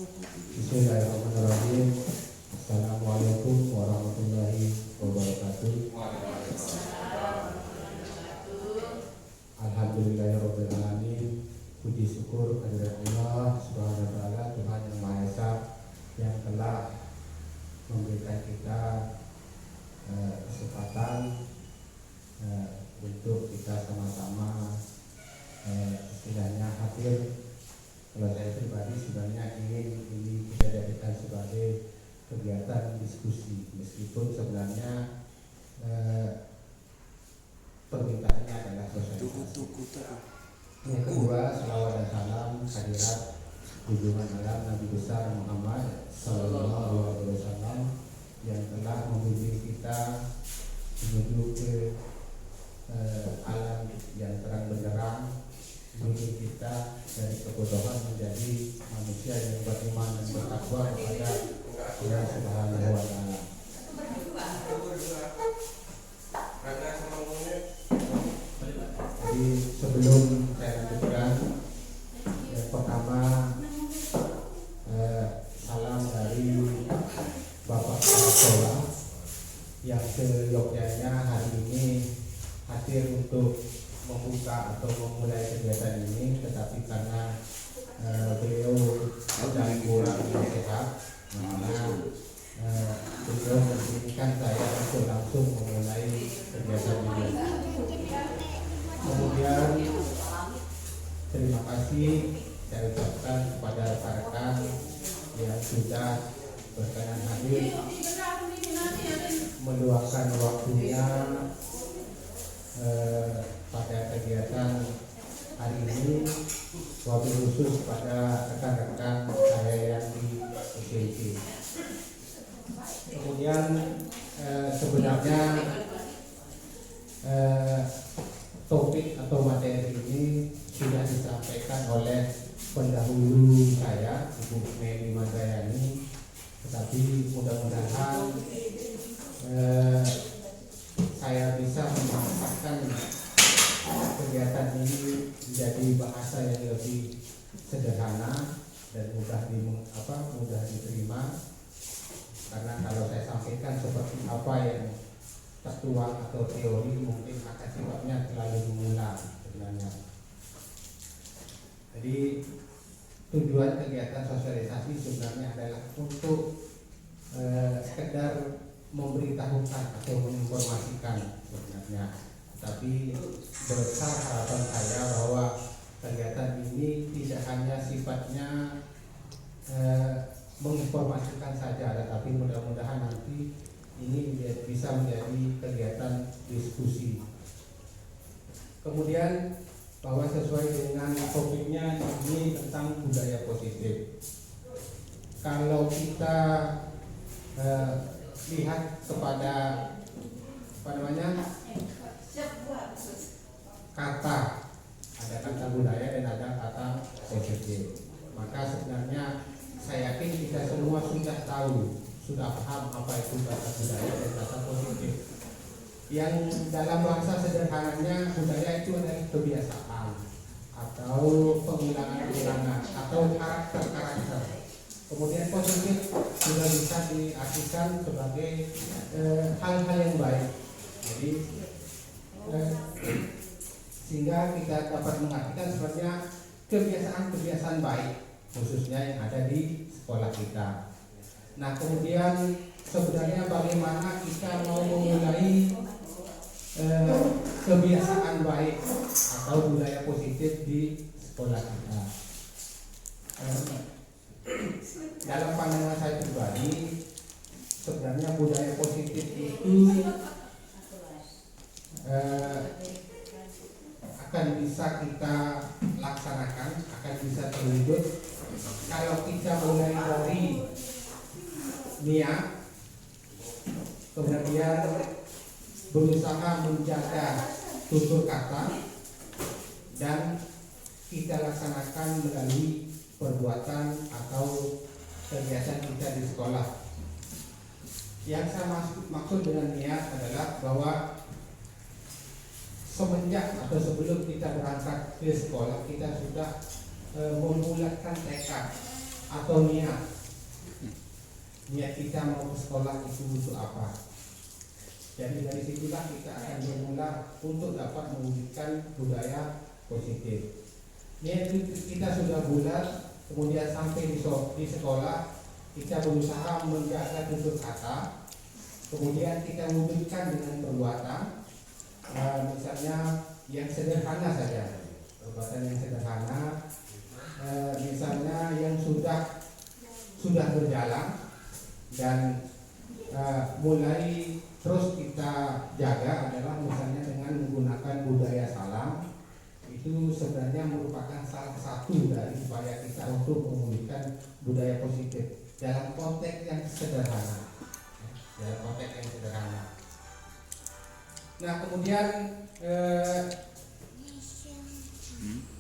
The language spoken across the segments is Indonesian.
Bismillahirrahmanirrahim. Assalamualaikum warahmatullahi wabarakatuh. Alhamdulillahirabbil alamin. Puji syukur kehadirat Allah Subhanahu wa taala, Tuhan yang Maha Esa, yang telah memberikan kita kesempatan untuk kita sama-sama istilahnya hadir. Kalau saya pribadi sebenarnya ingin ini kita jadikan sebagai kegiatan diskusi, meskipun sebenarnya permintaannya adalah sosialisasi. Yang kedua, selawat dan salam hadirat junjungan alam Nabi besar Muhammad Sallallahu Alaihi Wasallam yang telah membimbing kita menuju ke alam yang terang benderang, menuju kita dari kebodohan menjadi manusia yang beriman dan bertakwa kepada Allah Subhanahu wa taala. Jadi sebelum saya lanjutkan, yang pertama salam dari Bapak Kepala Sekolah yang seyogyanya hari ini hadir untuk membuka atau memulai kegiatan ini, tetapi karena beliau sedang kurang sehat, maka beliau mengizinkan saya untuk langsung memulai kegiatan ini. Kemudian terima kasih saya ucapkan kepada rekan-rekan yang sudah berkenan hadir meluangkan waktunya pada kegiatan hari ini, wabil khusus pada rekan-rekan saya yang di SCC. Kemudian sebenarnya topik atau materi ini sudah disampaikan oleh pendahulu saya, Ibu Meli Mandrayani, tetapi mudah-mudahan saya bisa memanfaatkan kegiatan ini menjadi bahasa yang lebih sederhana dan mudah diterima. Karena kalau saya sampaikan seperti apa yang tertuang atau teori, mungkin akan sifatnya terlalu mengulang sebenarnya. Jadi tujuan kegiatan sosialisasi sebenarnya adalah untuk sekedar memberitahukan atau menginformasikan sebenarnya. Tapi besar harapan saya bahwa kegiatan ini tidak hanya sifatnya menginformasikan saja, tetapi mudah-mudahan nanti ini bisa menjadi kegiatan diskusi. Kemudian bahwa sesuai dengan topiknya ini tentang budaya positif. Kalau kita lihat kepada kata, ada kata budaya dan ada kata positif, maka sebenarnya saya yakin kita semua sudah tahu, sudah paham apa itu kata budaya dan kata positif. Yang dalam bahasa sederhananya, budaya itu adalah kebiasaan atau pengulangan-ulangan atau karakter. Kemudian positif juga bisa diartikan sebagai hal-hal yang baik. Jadi sehingga kita dapat mengartikan sebenarnya kebiasaan-kebiasaan baik, khususnya yang ada di sekolah kita. Nah, kemudian sebenarnya bagaimana kita mau memulai kebiasaan baik atau budaya positif di sekolah kita. Dalam pandangan saya pribadi, sebenarnya budaya positif itu akan bisa kita laksanakan, akan bisa terwujud kalau kita mulai dari niat, kemudian berusaha menjaga tutur kata, dan kita laksanakan melalui perbuatan atau kegiatan kita di sekolah. Yang saya maksud dengan niat adalah bahwa semenjak atau sebelum kita berangkat ke sekolah, kita sudah membulatkan tekad atau niat kita mau ke sekolah itu untuk apa. Jadi dari situlah kita akan bermula untuk dapat mewujudkan budaya positif. Niat kita sudah bulat, kemudian sampai di sekolah kita berusaha menjaga tutur kata, kemudian kita wujudkan dengan perbuatan. Misalnya yang sederhana saja, perbuatan yang sederhana, misalnya yang sudah berjalan dan mulai terus kita jaga adalah misalnya dengan menggunakan budaya salam. Itu sebenarnya merupakan salah satu dari upaya kita untuk memulihkan budaya positif dalam konteks yang sederhana. Nah, kemudian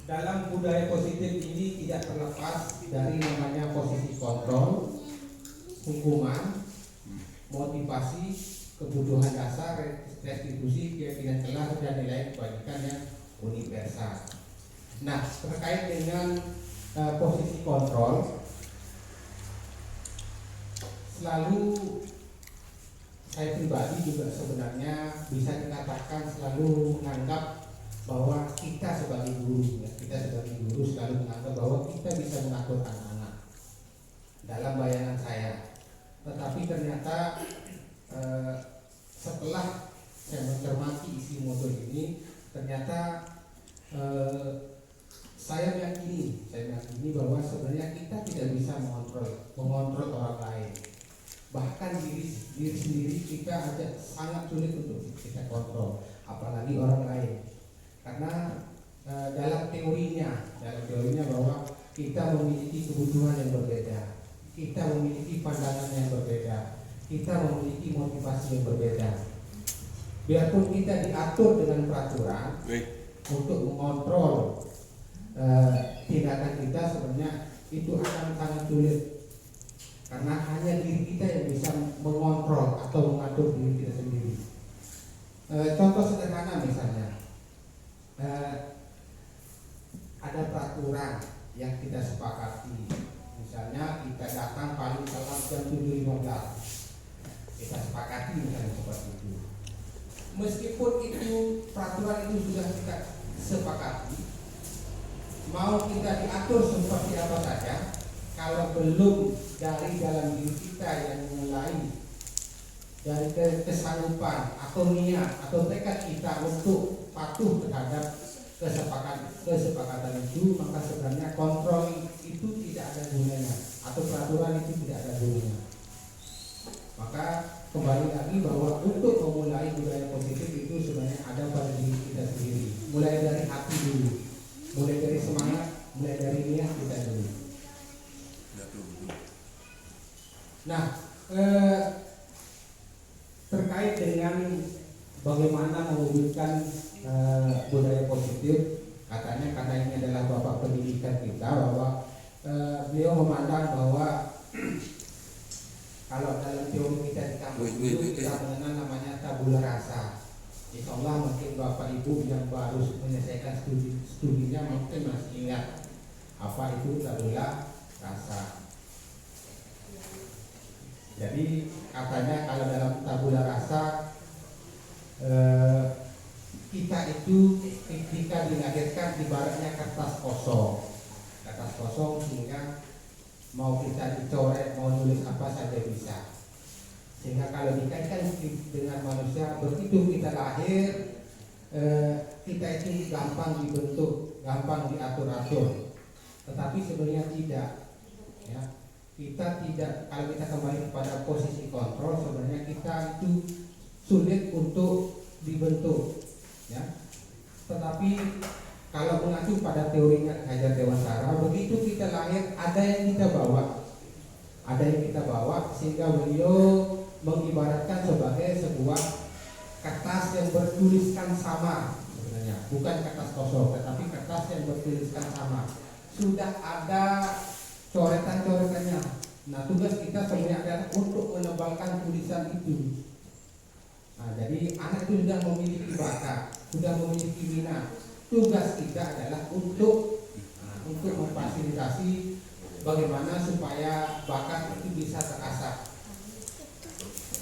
dalam budaya positif ini tidak terlepas dari namanya posisi kontrol, hukuman, motivasi, kebutuhan dasar, restitusi, keyakinan kelas, dan nilai kebajikan yang universal. Nah, terkait dengan posisi kontrol, selalu saya pribadi juga sebenarnya bisa dikatakan selalu menganggap bahwa kita sebagai guru selalu menganggap bahwa kita bisa mengatur anak-anak dalam bayangan saya. Tetapi ternyata setelah saya mencermati isi modul ini, ternyata saya meyakini bahwa sebenarnya kita tidak bisa mengontrol orang lain. Bahkan diri sendiri kita aja sangat sulit untuk kita kontrol, apalagi orang lain. Karena dalam teorinya bahwa kita memiliki kebutuhan yang berbeda, kita memiliki pandangan yang berbeda, kita memiliki motivasi yang berbeda. Biarpun kita diatur dengan peraturan untuk mengontrol tindakan kita, sebenarnya itu akan sangat sulit. Karena hanya diri kita yang bisa mengontrol atau mengatur diri kita sendiri. Contoh sederhana misalnya, ada peraturan yang kita sepakati. Misalnya kita datang paling telat jam 7.15. Kita sepakati misalnya seperti itu. Meskipun itu peraturan itu sudah kita sepakati, mau kita diatur seperti apa saja, kalau belum dari dalam diri kita yang mulai dari kesanggupan atau niat atau tekad kita untuk patuh terhadap kesepakatan itu, maka sebenarnya kontrol itu tidak ada gunanya atau peraturan itu tidak ada gunanya. Maka kembali lagi bahwa untuk memulai budaya positif itu sebenarnya ada pada diri kita sendiri. Mulai dari hati dulu, mulai dari semangat, mulai dari niat kita dulu. Nah, terkait dengan bagaimana mewujudkan budaya positif, katanya karena ini adalah bapak pendidikan kita, bahwa beliau memandang bahwa kalau dalam teori kita di kampus itu kita mengenal namanya tabula rasa. Insya Allah mungkin bapak ibu yang baru menyelesaikan studinya mungkin masih ingat apa itu tabula rasa. Jadi katanya kalau dalam tabula rasa kita itu ketika dilahirkan ibaratnya kertas kosong sehingga mau kita dicoret, mau nulis apa saja bisa. Sehingga kalau dikaitkan dengan manusia, begitu kita lahir, kita itu gampang dibentuk, gampang diatur-atur. Tetapi sebenarnya tidak, ya. Kita tidak, kalau kita kembali kepada posisi kontrol, sebenarnya kita itu sulit untuk dibentuk, ya. Tetapi kalau mengacu pada teorinya Hajar Dewantara, begitu kita lahir ada yang kita bawa, sehingga beliau mengibaratkan sebagai sebuah kertas yang bertuliskan sama, sebenarnya bukan kertas kosong, tetapi kertas yang bertuliskan sama. Sudah ada coretan-coretannya. Nah, tugas kita sebenarnya adalah untuk menebalkan tulisan itu. Nah, jadi anak itu sudah memiliki bakat, sudah memiliki minat. Tugas kita adalah untuk memfasilitasi bagaimana supaya bakat itu bisa terasah.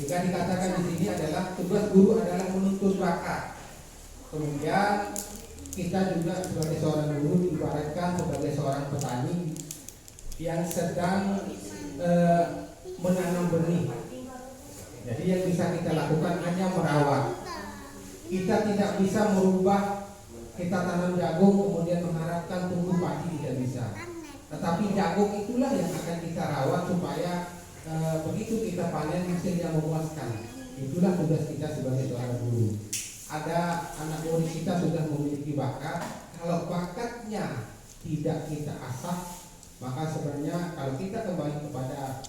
Jika dikatakan di sini adalah tugas guru adalah menuntun bakat. Kemudian kita juga sebagai seorang guru diibaratkan sebagai seorang petani yang sedang menanam benih. Jadi yang bisa kita lakukan hanya merawat. Kita tidak bisa merubah, kita tanam jagung kemudian mengharapkan tumbuh padi, tidak bisa. Tetapi jagung itulah yang akan kita rawat supaya begitu kita panen hasilnya memuaskan. Itulah tugas kita sebagai seorang guru. Ada anak murid kita sudah memiliki bakat, kalau bakatnya tidak kita asah, maka sebenarnya kalau kita kembali kepada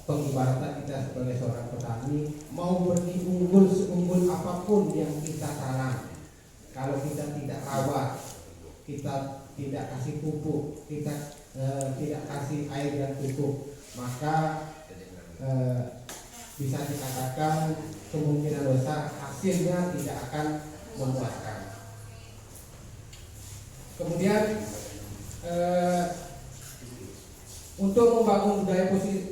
pengibaratan kita sebagai seorang petani, mau benih unggul seunggul apapun yang kita tanam, kalau kita tidak rawat, kita tidak kasih pupuk, kita tidak kasih air yang cukup, maka bisa dikatakan kemungkinan besar hasilnya tidak akan memuaskan. Kemudian untuk membangun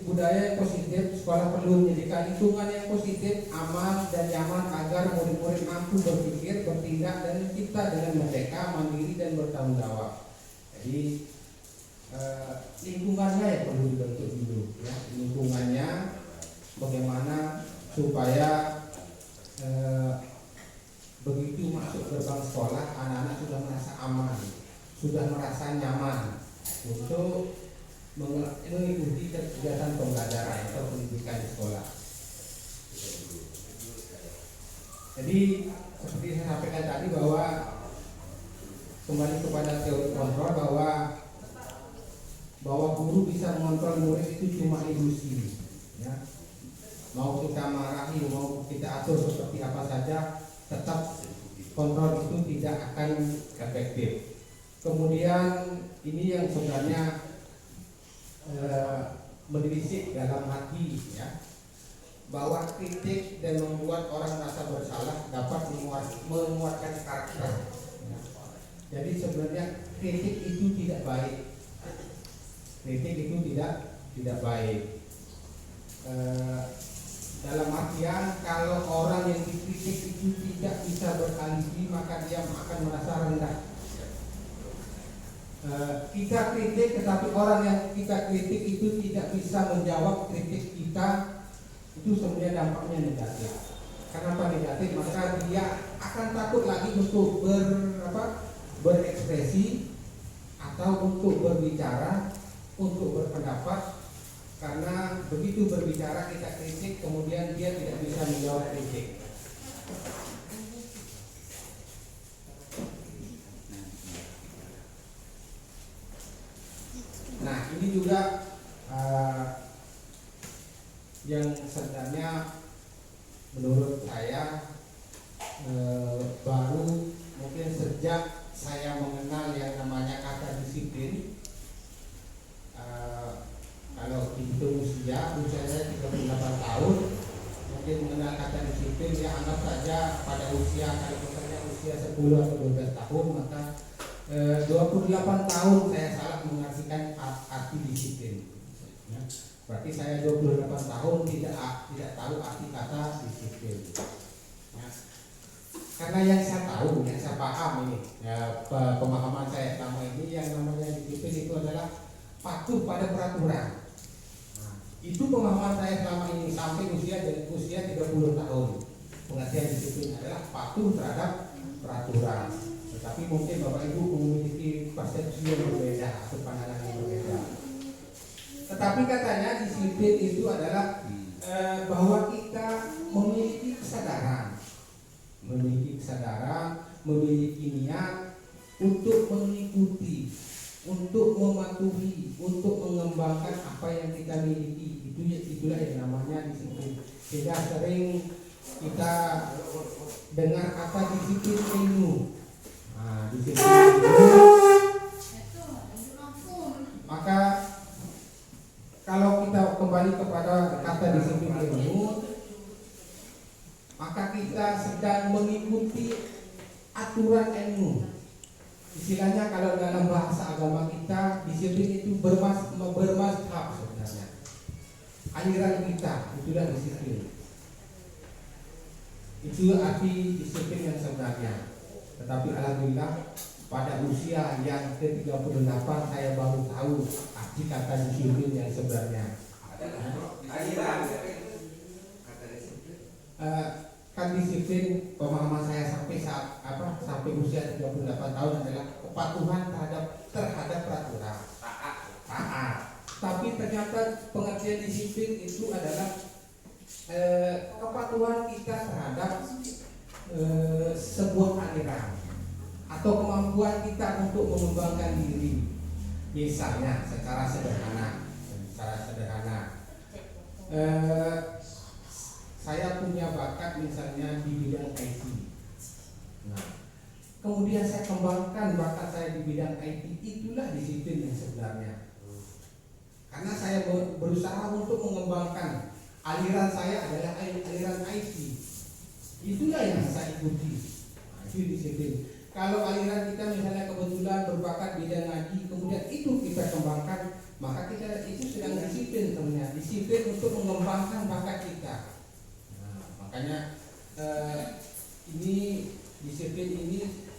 budaya positif, sekolah perlu menyediakan lingkungan yang positif, aman dan nyaman agar murid-murid mampu berpikir, bertindak dan mencipta dengan merdeka, mandiri dan bertanggung jawab. Jadi lingkungannya yang perlu dibentuk dulu, ya. Lingkungannya bagaimana supaya begitu masuk gerbang sekolah anak-anak sudah merasa aman, sudah merasa nyaman untuk mengikuti kegiatan pembelajaran atau pendidikan di sekolah. Jadi seperti saya sampaikan tadi bahwa kembali kepada teori kontrol, bahwa guru bisa mengontrol murid itu cuma ilusi, ya. Mau kita marahi, mau kita atur seperti apa saja, tetap kontrol itu tidak akan efektif. Kemudian ini yang sebenarnya mendidik dalam hati, ya, bahwa kritik dan membuat orang merasa bersalah dapat menguatkan karakter, ya. Jadi sebenarnya kritik itu tidak baik. Kritik itu tidak baik. Dalam artian kalau orang yang dikritik itu tidak bisa beralibi, maka dia akan merasa rendah. Kita kritik, tetapi orang yang kita kritik itu tidak bisa menjawab kritik kita, itu sebenarnya dampaknya negatif. Kenapa negatif? Maka dia akan takut lagi untuk berekspresi atau untuk berbicara, untuk berpendapat, karena begitu berbicara kita kritik, kemudian dia tidak bisa menjawab kritik. Nah, ini juga yang sebenarnya menurut saya baru mungkin sejak saya mengenal yang namanya kata disiplin. Kalau dihitung usia saya 38 tahun, mungkin mengenal kata disiplin, ya anggap saja pada usia, kalau misalnya usia 10 atau 12 tahun, maka 28 tahun saya salah mengartikan arti disiplin, ya. Berarti saya 28 tahun tidak tahu arti kata disiplin, ya. Karena yang saya tahu, yang saya paham ini, ya, pemahaman saya selama ini, yang namanya disiplin itu adalah patuh pada peraturan. Nah, itu pemahaman saya selama ini sampai usia 30 tahun. Pengertian disiplin adalah patuh terhadap peraturan. Tetapi mungkin Bapak Ibu memiliki persepsi yang berbeda atau pandangan yang berbeda. Tetapi katanya disiplin itu adalah bahwa kita memiliki kesadaran, memiliki niat untuk mengikuti, untuk mematuhi, untuk mengembangkan apa yang kita miliki. Itulah yang namanya disiplin. Tidak sering kita dengar kata disiplin ilmu. Nah, disiplin ilmu, maka kalau kita kembali kepada kata disiplin ilmu, maka kita sedang mengikuti aturan ilmu. Istilahnya kalau dalam bahasa agama kita, disiplin itu bermazhab sebenarnya. Aliran kita itulah disiplin. Itu arti disiplin yang sebenarnya. Tetapi alhamdulillah pada usia yang ke-38 saya baru tahu arti kata disiplin yang sebenarnya. Kan disiplin pemahaman saya sampai usia 38 tahun adalah kepatuhan terhadap peraturan, taat. Tapi ternyata pengertian disiplin itu adalah kepatuhan kita terhadap sebuah aliran atau kemampuan kita untuk mengembangkan diri. Misalnya secara sederhana, saya punya bakat misalnya di bidang IT. Nah, kemudian saya kembangkan bakat saya di bidang IT, itulah disiplin yang sebenarnya. Karena saya berusaha untuk mengembangkan aliran saya adalah aliran IT. Itulah yang saya ikuti. Nah, itu disiplin. Kalau aliran kita misalnya kebetulan berbakat bidang ngaji, kemudian itu kita kembangkan, maka kita itu sedang disiplin sebenarnya. Disiplin untuk mengembangkan bakat kita. Makanya ini disiplin ini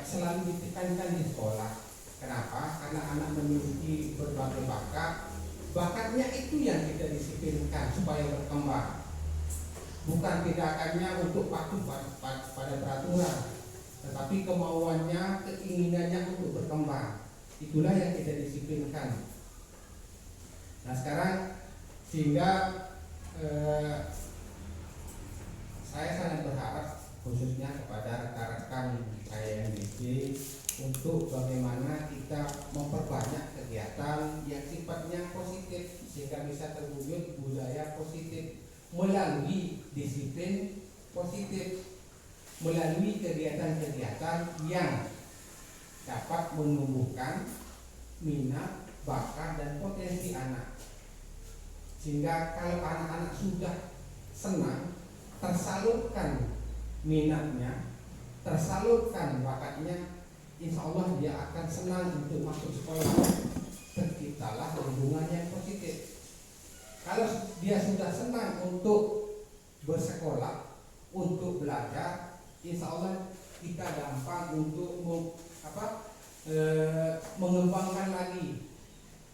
selalu ditekankan di sekolah. Kenapa? Karena anak memiliki berbagai bakatnya itu yang kita disiplinkan supaya berkembang. Bukan tindakannya untuk patuh pada peraturan, tetapi kemauannya, keinginannya untuk berkembang. Itulah yang kita disiplinkan. Nah sekarang sehingga saya sangat berharap khususnya kepada rekan-rekan saya yang di untuk bagaimana kita memperbanyak kegiatan yang sifatnya positif sehingga bisa terwujud budaya positif melalui disiplin positif, melalui kegiatan-kegiatan yang dapat menumbuhkan minat, bakat dan potensi anak. Sehingga kalau anak-anak sudah senang, tersalurkan minatnya, tersalurkan bakatnya, insya Allah dia akan senang untuk masuk sekolah. Terciptalah hubungan yang positif. Kalau dia sudah senang untuk bersekolah, untuk belajar, insya Allah kita gampang untuk mengembangkan lagi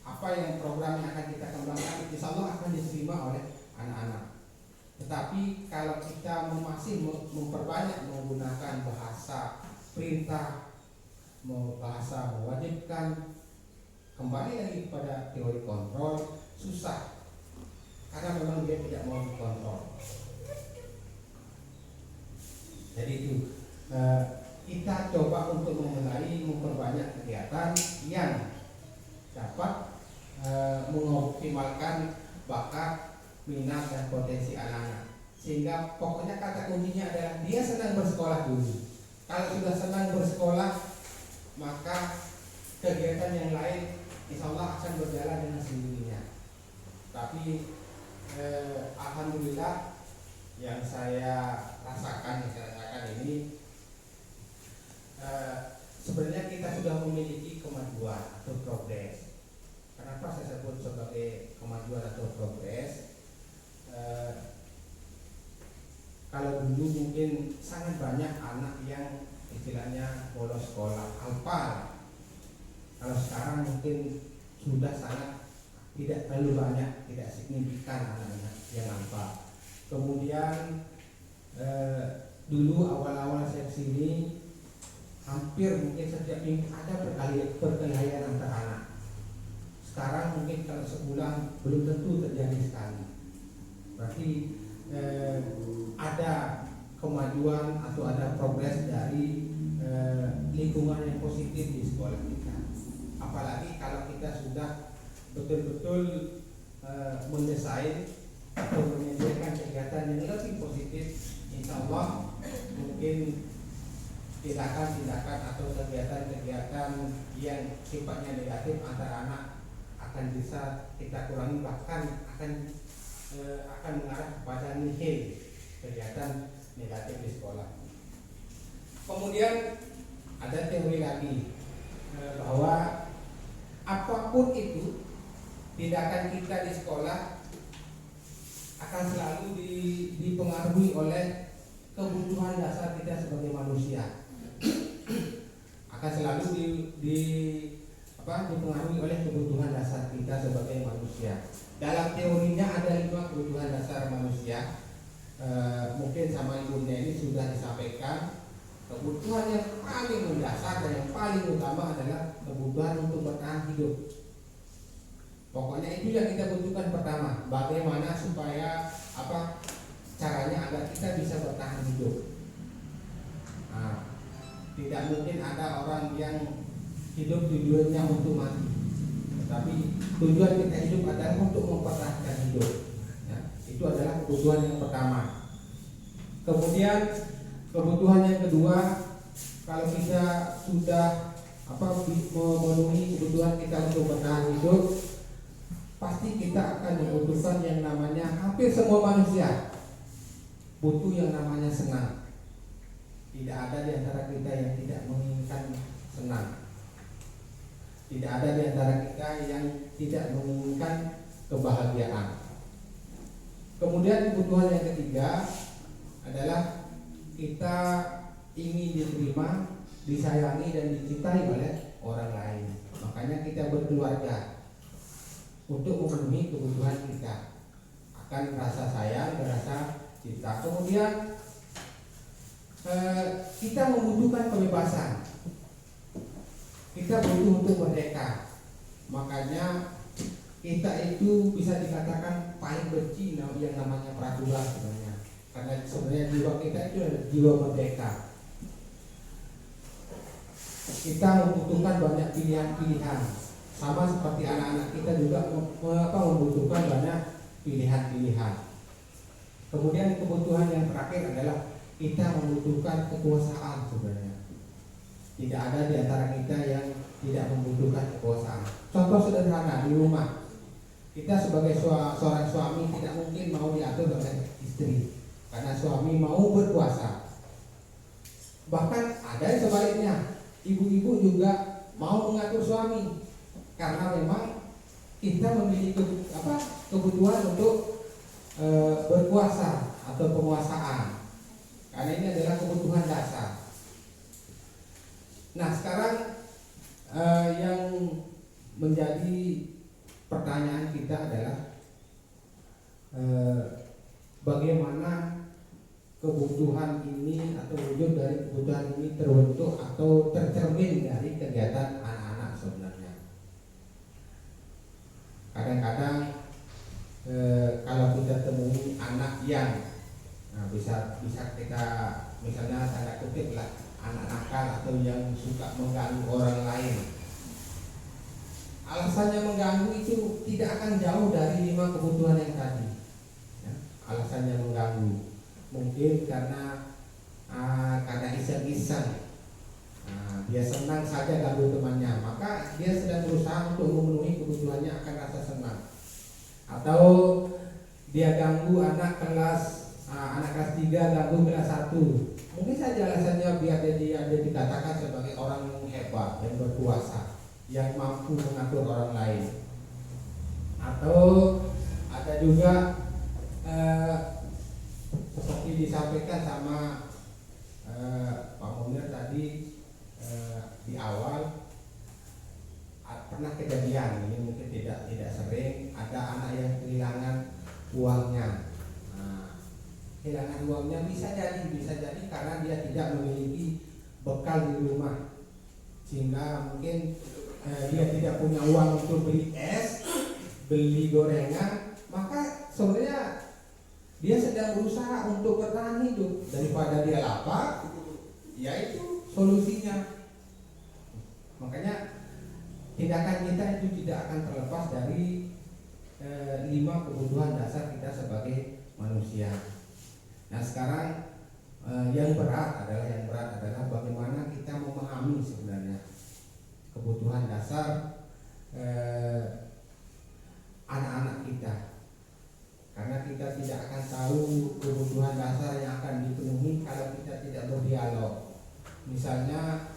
apa yang program yang akan kita kembangkan, insya Allah akan diterima oleh anak-anak. Tetapi kalau kita masih memperbanyak menggunakan bahasa perintah, bahasa mewajibkan, kembali lagi kepada teori kontrol, susah. Karena memang dia tidak mau dikontrol. Jadi itu kita coba untuk memperbanyak kegiatan yang dapat mengoptimalkan bakat, minat dan potensi anak-anak. Sehingga pokoknya kata kuncinya adalah dia senang bersekolah dulu. Kalau sudah senang bersekolah, maka kegiatan yang lain insya Allah akan berjalan dengan sendirinya. Tapi alhamdulillah yang saya rasakan ini sebenarnya kita sudah memiliki kemajuan atau progres. Kenapa saya sebut sebagai kemajuan atau progres? Kalau dulu mungkin sangat banyak anak yang istilahnya bolos sekolah, alpal. Kalau sekarang mungkin sudah sangat tidak terlalu banyak, tidak signifikan anak-anak yang alpal. Kemudian dulu awal-awal saya kesini hampir mungkin setiap minggu ada perkelahian antar anak. Sekarang mungkin kalau sebulan belum tentu terjadi sekali. Berarti ada kemajuan atau ada progres dari lingkungan yang positif di sekolah kita. Apalagi kalau kita sudah betul-betul mendesain atau menyediakan kegiatan yang lebih positif, insya Allah mungkin tindakan-tindakan atau kegiatan-kegiatan yang sifatnya negatif antara anak akan bisa kita kurangi, bahkan akan mengarah kepada nihil kegiatan negatif di sekolah. Kemudian ada teori lagi bahwa apapun itu tindakan kita di sekolah akan selalu dipengaruhi oleh kebutuhan dasar kita sebagai manusia. Akan selalu dipengaruhi oleh kebutuhan dasar kita sebagai manusia. Dalam teorinya ada 5 kebutuhan dasar manusia. Mungkin sama ibunya ini sudah disampaikan. Kebutuhan yang paling mendasar dan yang paling utama adalah kebutuhan untuk bertahan hidup. Pokoknya itu yang kita butuhkan pertama. Bagaimana supaya caranya agar kita bisa bertahan hidup. Tidak mungkin ada orang yang hidup tujuannya untuk mati, tetapi tujuan kita hidup adalah untuk mempertahankan hidup. Itu adalah kebutuhan yang pertama. Kemudian kebutuhan yang kedua, kalau kita sudah memenuhi kebutuhan kita untuk bertahan hidup, pasti kita akan membutuhkan yang namanya, hampir semua manusia butuh yang namanya senang. Tidak ada di antara kita yang tidak menginginkan senang. Tidak ada di antara kita yang tidak menginginkan kebahagiaan. Kemudian kebutuhan yang ketiga adalah kita ingin diterima, disayangi dan dicintai oleh orang lain. Makanya kita berkeluarga untuk memenuhi kebutuhan kita akan rasa sayang dan rasa cinta. Kemudian kita membutuhkan kebebasan. Kita butuh untuk merdeka. Makanya kita itu bisa dikatakan paling benci yang namanya peraturan sebenarnya. Karena sebenarnya jiwa kita itu adalah jiwa merdeka. Kita membutuhkan banyak pilihan-pilihan. Sama seperti anak-anak kita juga membutuhkan banyak pilihan-pilihan. Kemudian kebutuhan yang terakhir adalah kita membutuhkan kekuasaan sebenarnya. Tidak ada di antara kita yang tidak membutuhkan kekuasaan. Contoh sederhana di rumah, kita sebagai seorang suami tidak mungkin mau diatur oleh istri, karena suami mau berkuasa. Bahkan ada yang sebaliknya, ibu-ibu juga mau mengatur suami, karena memang kita memiliki kebutuhan untuk berkuasa atau penguasaan. Karena ini adalah kebutuhan dasar. Nah, sekarang yang menjadi pertanyaan kita adalah bagaimana kebutuhan ini atau wujud dari kebutuhan ini terbentuk atau tercermin dari kegiatan anak-anak sebenarnya. Kadang-kadang kalau kita temui anak yang bisa kita misalnya tanda kutip lah, anak nakal atau yang suka mengganggu orang lain. Alasannya mengganggu itu tidak akan jauh dari 5 kebutuhan yang tadi. Alasannya mengganggu mungkin karena iseng-iseng. Dia senang saja ganggu temannya, maka dia sedang berusaha untuk memenuhi kebutuhannya akan rasa senang. Atau dia ganggu anak kelas 3 ganggu kelas 1. Mungkin saja alasannya biar dia dikatakan sebagai orang yang hebat, yang berkuasa, yang mampu mengatur orang lain. Atau ada juga seperti disampaikan sama Pak Munir tadi di awal, pernah kejadian ini mungkin tidak sering, ada anak yang kehilangan uangnya. Kehilangan uangnya bisa jadi karena dia tidak memiliki bekal di rumah, sehingga mungkin dia tidak punya uang untuk beli es, beli gorengan, maka sebenarnya dia sedang berusaha untuk bertahan hidup. Daripada dia lapar, ya itu solusinya. Makanya tindakan kita itu tidak akan terlepas dari 5 kebutuhan dasar kita sebagai manusia. Nah, sekarang yang berat adalah bagaimana kita memahami sebenarnya kebutuhan dasar anak-anak kita. Karena kita tidak akan tahu kebutuhan dasar yang akan dipenuhi kalau kita tidak berdialog. Misalnya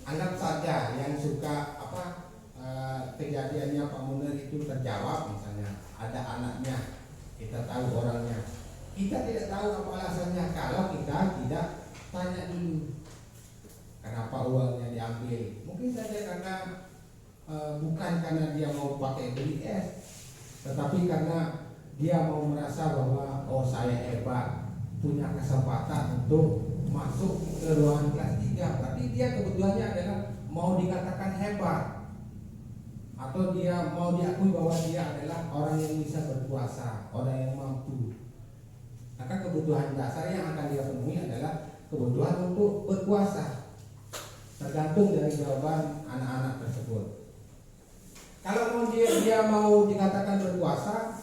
anggap saja yang suka kejadiannya Pak Munir itu terjawab, misalnya ada anaknya, kita tahu orangnya, kita tidak tahu apa alasannya kalau kita tidak tanya dulu kenapa uangnya diambil. Mungkin saja karena bukan karena dia mau pakai beli es, tetapi karena dia mau merasa bahwa oh saya hebat, punya kesempatan untuk masuk ke ruangan kelas 3. Berarti dia kebutuhannya adalah mau dikatakan hebat, atau dia mau diakui bahwa dia adalah orang yang bisa berkuasa, orang yang mampu. Maka kebutuhan dasar yang akan dia penuhi adalah kebutuhan untuk berkuasa, tergantung dari jawaban anak-anak tersebut. Kalau dia mau dikatakan berkuasa,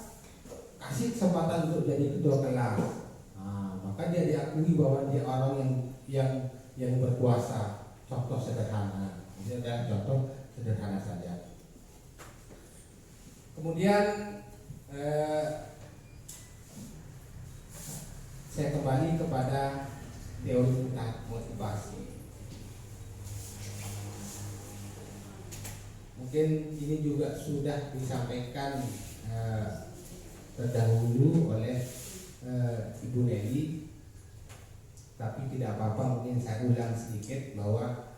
kasih kesempatan untuk jadi ketua kelas. Maka dia diakui bahwa dia orang yang berkuasa. Contoh sederhana, ini adalah contoh sederhana saja. Kemudian saya kembali kepada teori motivasi. Mungkin ini juga sudah disampaikan terdahulu oleh Ibu Nelly, tapi tidak apa-apa, mungkin saya ulang sedikit bahwa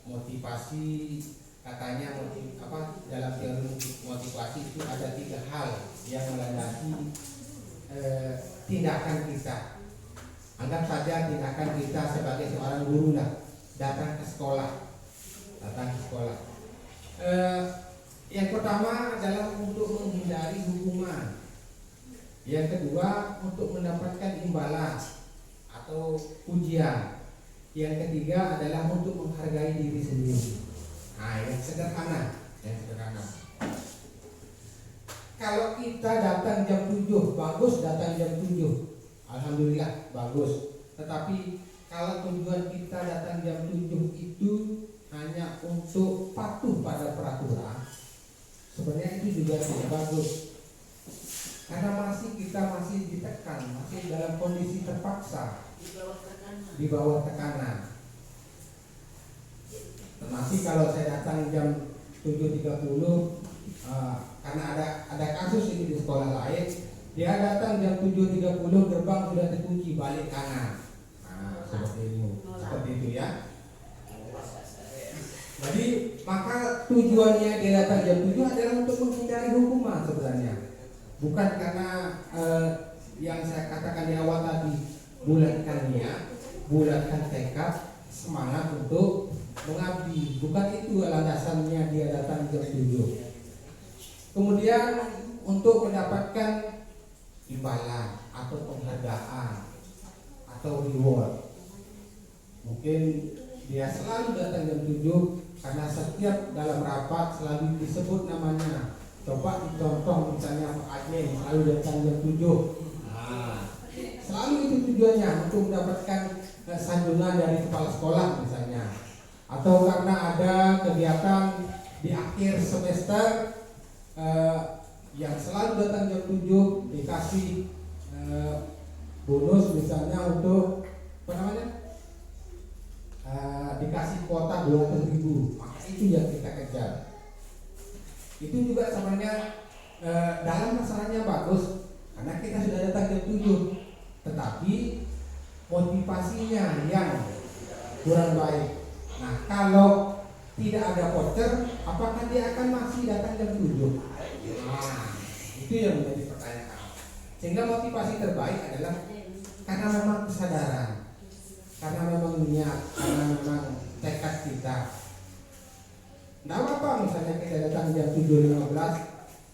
motivasi, katanya dalam teori motivasi itu ada 3 hal yang melandasi tindakan kita. Anggap saja tindakan kita sebagai seorang guru lah, datang ke sekolah. Yang pertama adalah untuk menghindari hukuman. Yang kedua untuk mendapatkan imbalan atau pujian. Yang ketiga adalah untuk menghargai diri sendiri. Yang sederhana. Kalau kita datang jam 7, bagus datang jam 7. Alhamdulillah, bagus. Tetapi kalau tujuan kita datang jam 7 itu hanya untuk patuh pada peraturan, sebenarnya itu juga tidak bagus. Karena kita masih ditekan, masih dalam kondisi terpaksa, di bawah tekanan. Termasuk kalau saya datang jam 7.30, karena ada kasus ini di sekolah lain, dia datang jam 7.30, gerbang sudah dikunci, balik kanan. Seperti itu ya. Jadi maka tujuannya dia datang jam 7 adalah untuk menghindari hukuman sebenarnya. Bukan karena yang saya katakan di awal tadi, bulatkan tekad, semangat untuk mengabdi. Bukan itu landasannya dia datang jam 7. Kemudian untuk mendapatkan imbalan atau penghargaan atau reward. Mungkin dia selalu datang jam 7 karena setiap dalam rapat selalu disebut namanya. Coba dicontoh misalnya Pak Admin selalu datang jam 7. Selalu itu tujuannya untuk mendapatkan sanjungan dari kepala sekolah misalnya. Atau karena ada kegiatan di akhir semester yang selalu datang jam 7 dikasih bonus misalnya untuk dikasih kuota 200.000. Maka itu yang kita kejar. Itu juga sebenarnya dalam masalahnya bagus karena kita sudah datang jam 7, tetapi motivasinya yang kurang baik. Nah, kalau tidak ada voucher, apakah dia akan masih datang jam 7? Itu yang menjadi pertanyaan. Sehingga motivasi terbaik adalah karena memang kesadaran, karena memang niat, karena memang tekad kita. Tidak apa misalnya kita datang jam 7.15,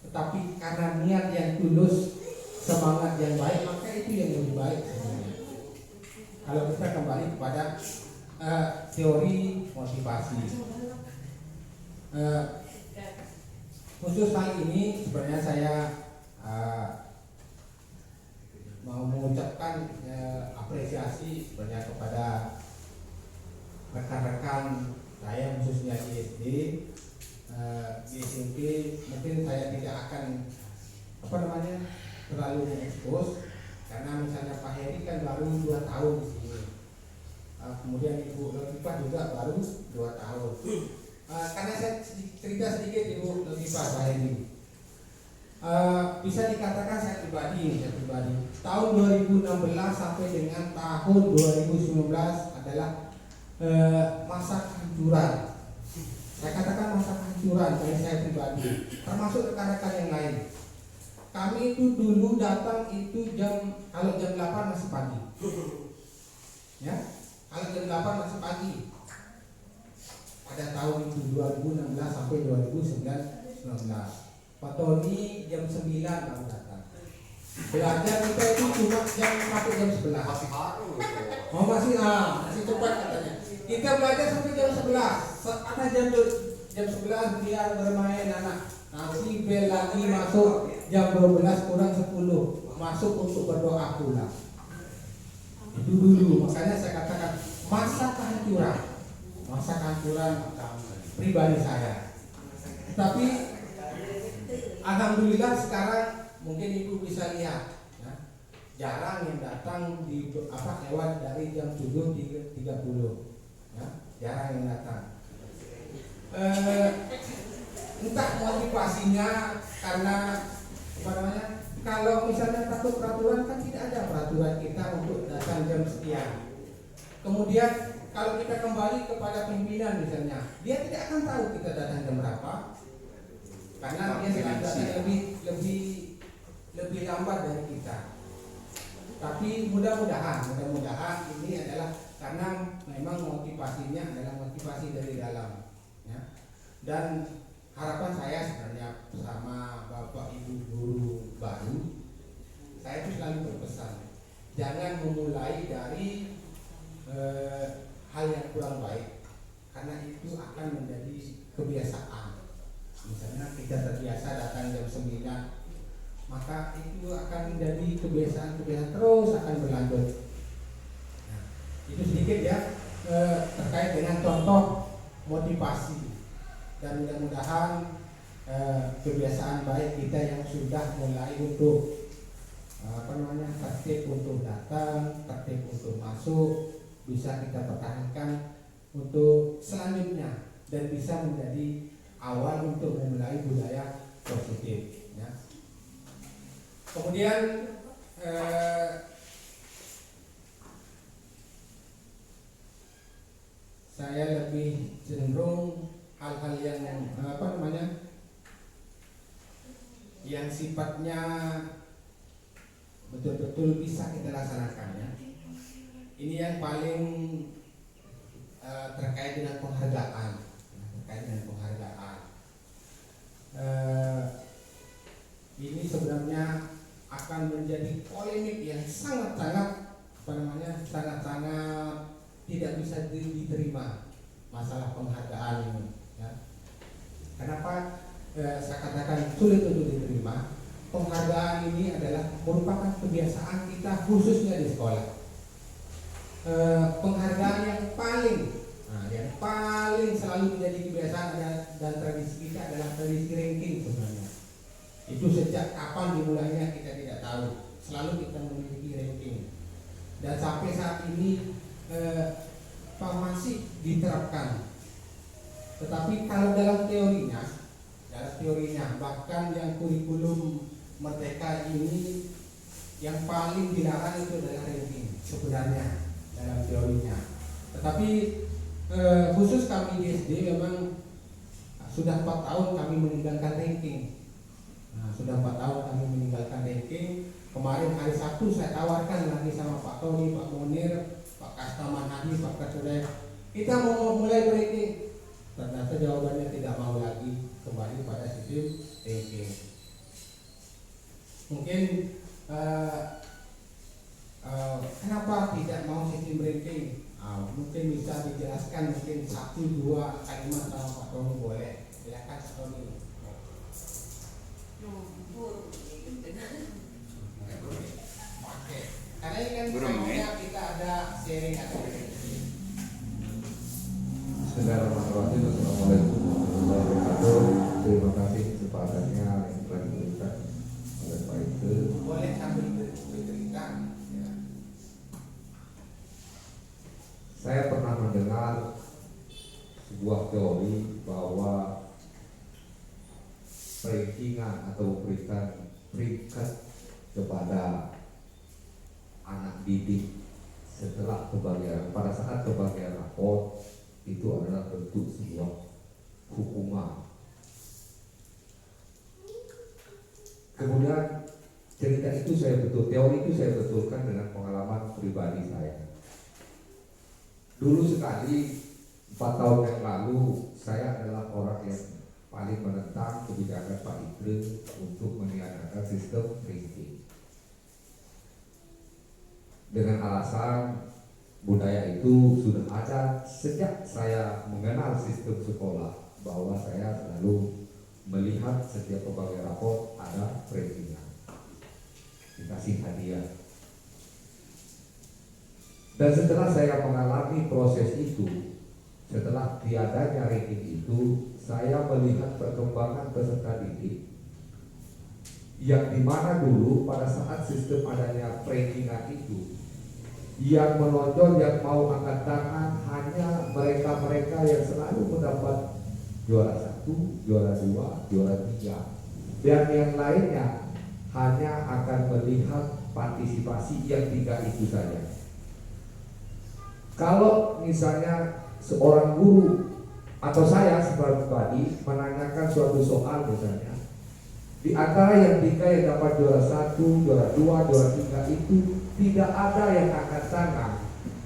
tetapi karena niat yang tulus, semangat yang baik, maka itu yang lebih baik sebenarnya. Kalau kita kembali kepada teori motivasi, khusus hal ini sebenarnya saya mau mengucapkan apresiasi sebenarnya kepada rekan-rekan saya khususnya di SD, di SMP. Mungkin saya tidak akan terlalu mengekspos karena misalnya Pak Heri kan baru 2 tahun di sini. Kemudian Ibu Latifah juga baru 2 tahun. Karena saya cerita sedikit Ibu Latifah saya ini. Bisa dikatakan saya pribadi, tahun 2016 sampai dengan tahun 2019 adalah masa kehancuran. Saya katakan masa kehancuran bagi saya pribadi, termasuk rekan-rekan yang lain. Kami itu dulu datang itu kalau jam 8 masih pagi. Ya, kalau jam 8 masih pagi. Pada tahun itu 2016 sampai 2019. Pak Tony jam 9 baru datang. Belajar kita itu cuma sampai jam 11. Masih baru. Oh masih cepat katanya. Kita belajar sampai jam 11. Ada jam 11 biar bermain anak. Nanti bel lagi masuk jam 12 kurang 10 masuk untuk berdoa pula. Itu dulu, makanya saya katakan masa kehancuran pribadi saya. Tapi alhamdulillah sekarang mungkin Ibu bisa lihat, ya, jarang yang datang lewat dari jam 7.30, ya, jarang yang datang. Entah motivasinya karena kalau misalnya takut peraturan, kan tidak ada peraturan kita untuk datang jam sekian. Kemudian kalau kita kembali kepada pimpinan misalnya, dia tidak akan tahu kita datang jam berapa, karena dia datang lebih lambat dari kita. Tapi mudah-mudahan ini adalah karena memang motivasinya adalah motivasi dari dalam, ya. Dan harapan saya sebenarnya bersama Bapak Ibu guru baru, saya itu selalu berpesan, jangan memulai dari hal yang kurang baik, karena itu akan menjadi kebiasaan. Misalnya kita terbiasa datang jam 9, maka itu akan menjadi kebiasaan terus akan berlanjut. Nah, itu sedikit ya terkait dengan contoh motivasi. Dan mudah-mudahan kebiasaan baik kita yang sudah mulai untuk tertib untuk datang, tertib untuk masuk, bisa kita pertahankan untuk selanjutnya dan bisa menjadi awal untuk memulai budaya positif, ya. Kemudian saya lebih cenderung hal-hal yang yang sifatnya betul-betul bisa kita laksanakan, ya. Ini yang paling terkait dengan penghargaan, ini sebenarnya akan menjadi polemik yang sangat-sangat tidak bisa diterima masalah penghargaan ini, ya. Kenapa saya katakan sulit untuk diterima? Penghargaan ini adalah merupakan kebiasaan kita khususnya di sekolah. Penghargaan yang paling selalu menjadi kebiasaan dan tradisi kita adalah tradisi ranking sebenarnya. Itu sejak kapan dimulainya kita tidak tahu. Selalu kita memiliki ranking. Dan sampai saat ini masih diterapkan. Tetapi kalau dalam teorinya bahkan yang kurikulum Merdeka ini yang paling dilarang itu adalah ranking sebenarnya dalam teorinya. Tetapi khusus kami di SD memang sudah 4 tahun kami meninggalkan ranking. Sudah 4 tahun kami meninggalkan ranking. Kemarin hari Sabtu saya tawarkan lagi sama Pak Tony, Pak Munir, Pak Kastaman Hadi, Pak Ketua, kita mau mulai ranking. Ternyata jawabannya tidak mau lagi kembali pada sistem ranking. Mungkin kenapa tidak mau sistem ranking? Mungkin bisa dijelaskan, mungkin 1-2 kalimat sama Pak Tony boleh. Silakan Pak Tony. Oke. Karena ini kan semuanya kita ada sharing atau Bismillahirrahmanirrahim. Assalamualaikum warahmatullahi wabarakatuh. Terima kasih kesempatannya yang telah diberikan oleh Pak Ite. Boleh sambil bercerita, ya. Saya sebuah teori bahwa rankingan atau memberikan peringkat kepada anak didik setelah pembagian, pada saat pembagian raport itu adalah bentuk sebuah hukuman. Kemudian cerita itu teori itu saya betulkan dengan pengalaman pribadi saya. Dulu sekali 4 tahun yang lalu saya adalah orang yang paling menentang kebijakan Pak Idris untuk meniadakan sistem ranking. Dengan alasan budaya itu sudah ada sejak saya mengenal sistem sekolah, bahwa saya selalu melihat setiap pembagian rapor ada rankingan, dikasih hadiah. Dan setelah saya mengalami proses itu, setelah tiadanya ranking itu, saya melihat perkembangan peserta didik yang dimana dulu pada saat sistem adanya rankingan itu, yang menonjol, yang mau angkat tangan hanya mereka-mereka yang selalu mendapat juara 1, juara 2, juara 3, dan yang lainnya hanya akan melihat partisipasi yang 3 itu saja. Kalau misalnya seorang guru atau saya sebagai pribadi menanyakan suatu soal misalnya, di antara yang 3 yang dapat juara 1, juara 2, juara 3 itu tidak ada yang angkat tangan,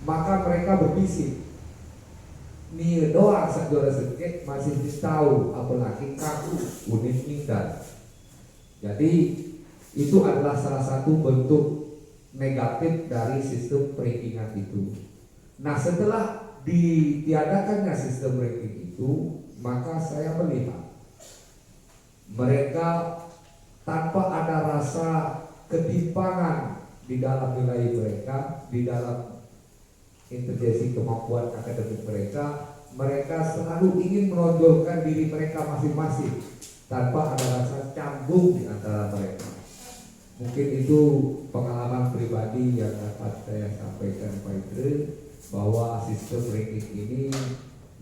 maka mereka berbisik, nih doang juara sedikit masih tahu, apalagi kamu unik indah. Jadi itu adalah salah satu bentuk negatif dari sistem rankingan itu. Nah, setelah ditiadakannya sistem ranking itu, maka saya melihat mereka tanpa ada rasa ketimpangan di dalam nilai mereka, di dalam intelijensi kemampuan akademik mereka, mereka selalu ingin menonjolkan diri mereka masing-masing tanpa ada rasa canggung di antara mereka. Mungkin itu pengalaman pribadi yang dapat saya sampaikan Pak Idre, bahwa sistem ranking ini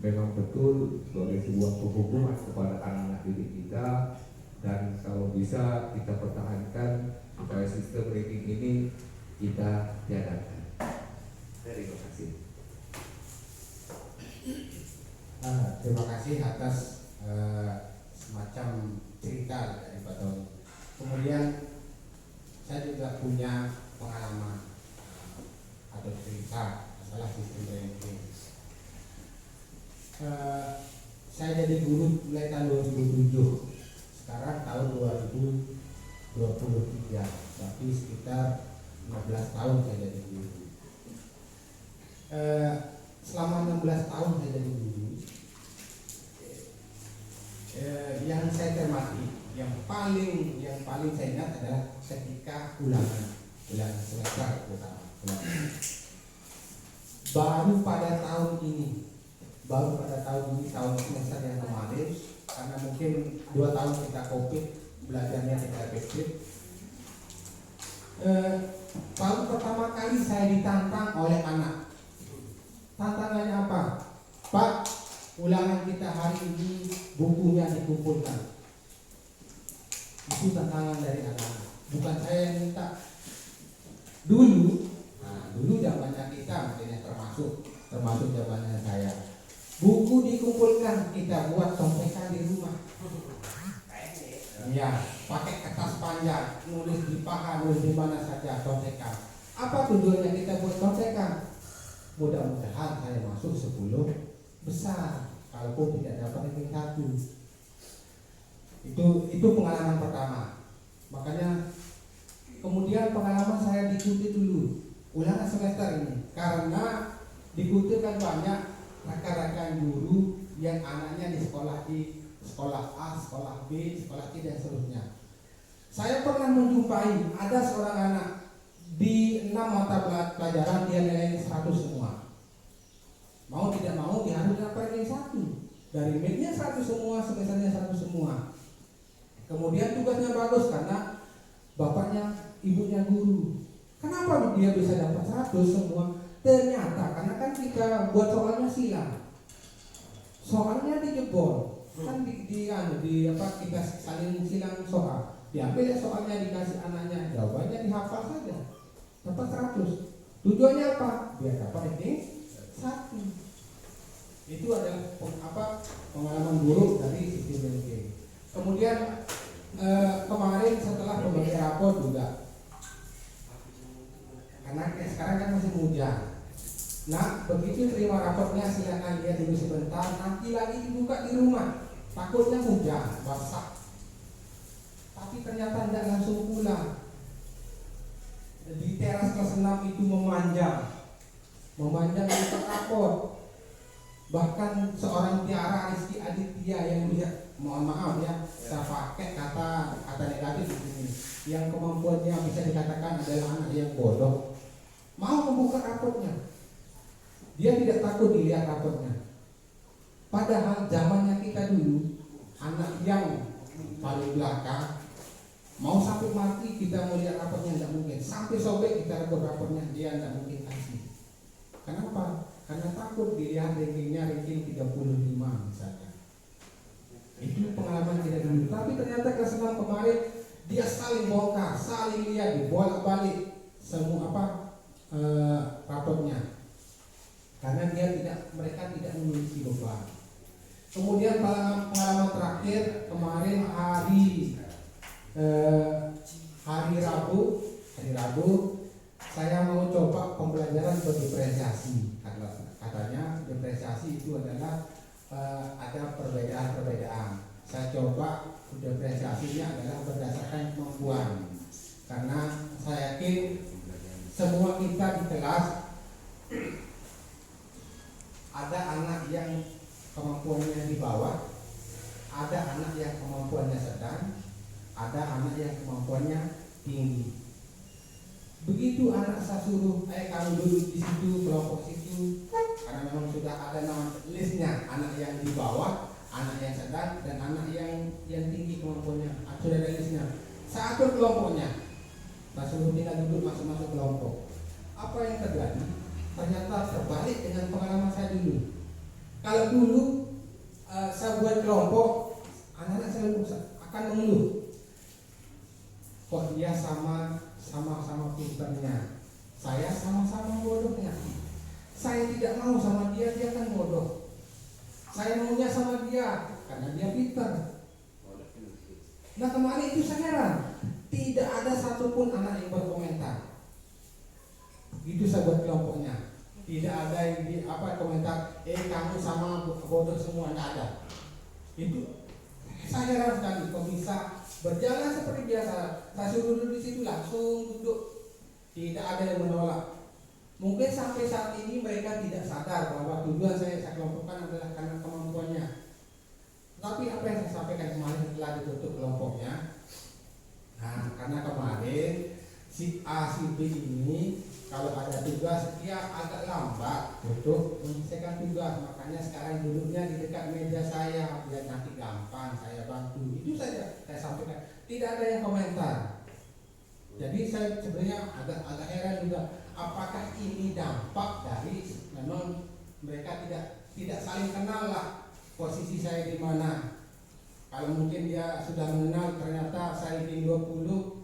memang betul sebagai sebuah penghukuman kepada anak-anak didik kita, dan kalau bisa kita pertahankan supaya sistem ranking ini kita tiadakan. Terima kasih. Terima kasih atas semacam cerita dari Pak Tony. Kemudian saya juga punya pengalaman atau cerita masalah sistem ranking. Saya jadi guru mulai tahun 2007, sekarang tahun 2023, tapi sekitar 15 tahun saya jadi guru. Selama 16 tahun saya jadi guru, yang saya cermati, yang paling saya ingat adalah ketika ulangan semester pertama. Baru pada tahun ini, tahun semester yang kemarin, karena mungkin 2 tahun kita COVID, belajarnya tidak efektif. Baru pertama kali saya ditantang oleh anak. Tantangannya apa? Pak, ulangan kita hari ini bukunya dikumpulkan. Itu tantangan dari anak-anak, bukan saya yang minta. Dulu zamannya kita, maksudnya termasuk zamannya saya, buku dikumpulkan, kita buat contekan di rumah. Ya, pakai kertas panjang, nulis di paha, nulis di mana saja, contekan. Apa tujuannya kita buat contekan? Mudah-mudahan saya masuk 10 besar, kalaupun tidak dapat ranking 1. Itu pengalaman pertama. Makanya kemudian pengalaman saya diikuti dulu ulangan semester ini, karena diikuti kan banyak rekan-rekan guru yang anaknya di sekolah A, sekolah B, sekolah C dan seterusnya. Saya pernah menjumpai ada seorang anak di 6 mata pelajaran dia nilainya 100 semua. Mau tidak mau dia harus dapat ranking 1. Dari midnya 100 semua, semesternya 100 semua. Kemudian tugasnya bagus karena bapaknya, ibunya guru. Kenapa dia bisa dapat 100 semua? Ternyata karena kan kita buat soalnya silang. soalnya dijebol, kan kita saling silang soal, diambil ya soalnya, dikasih anaknya, jawabannya dihafal saja, dapat 100. Tujuannya apa? Biar dapat rating 1. Itu adalah pengalaman buruk dari sistem ranking. Kemudian kemarin setelah pembagian rapor juga, karena sekarang kan masih hujan. Nah, begitu terima raportnya, silakan lihat dulu sebentar, nanti lagi dibuka di rumah. Takutnya hujan, basah. Tapi ternyata tidak langsung pulang. Di teras kelas 6 itu memanjang di rapor. Bahkan seorang Tiara Rizky Aditya yang lihat, mohon maaf ya, saya pakai kata negatif di sini, yang kemampuannya bisa dikatakan adalah anak yang bodoh, mau membuka raportnya. Dia tidak takut dilihat raportnya. Padahal zamannya kita dulu, anak yang paling belakang mau sampai mati kita mau lihat raportnya tidak mungkin. Sampai sobek kita rebut raportnya, dia tidak mungkin kasih. Kenapa? Karena takut dilihat rankingnya, ranking 35 misalnya. Itu pengalaman kita dulu. Tapi ternyata kelas 6 kemarin dia saling bongkar, saling lihat, dibolak-balik semua raportnya. Karena mereka tidak memiliki beban. Kemudian pengalaman terakhir kemarin hari Rabu saya mau coba pembelajaran berdiferensiasi. Katanya diferensiasi itu adalah ada perbedaan. Saya coba diferensiasinya adalah berdasarkan kemampuan. Karena saya yakin semua kita di kelas ada anak yang kemampuannya di bawah, ada anak yang kemampuannya sedang, ada anak yang kemampuannya tinggi. Begitu anak saya suruh, kamu duduk di situ, kelompok situ, karena memang sudah ada nama listnya, anak yang di bawah, anak yang sedang, dan anak yang tinggi kemampuannya, sudah ada listnya. Saya atur kelompoknya, saya suruh tinggal duduk masuk-masuk kelompok. Apa yang terjadi? Ternyata terbalik dengan pengalaman saya dulu. Kalau dulu saya buat kelompok, anak-anak saya akan mengeluh, kok dia sama-sama pintarnya, saya sama-sama bodohnya. Saya tidak mau sama dia kan bodoh. Saya maunya sama dia karena dia pintar. Nah kemarin itu saya heran, tidak ada satupun anak yang berkomentar. Itu saya buat kelompoknya. Tidak ada yang komentar, kamu sama bodoh semua, tidak ada. Itu saya heran sekali, kok bisa berjalan seperti biasa. Saya suruh duduk di situ, langsung duduk, tidak ada yang menolak. Mungkin sampai saat ini mereka tidak sadar bahwa tujuan saya kelompokkan adalah karena kemampuannya. Tapi apa yang saya sampaikan kemarin setelah ditutup kelompoknya, nah karena kemarin si A si B ini kalau ada tugas dia agak lambat untuk menyelesaikan tugas, makanya sekarang duduknya di dekat meja saya biar nanti gampang saya bantu. Itu saja saya sampaikan, tidak ada yang komentar. Jadi saya sebenarnya agak heran juga, apakah ini dampak dari memang mereka tidak saling kenal lah posisi saya di mana. Kalau mungkin dia sudah mengenal, ternyata saya ranking 20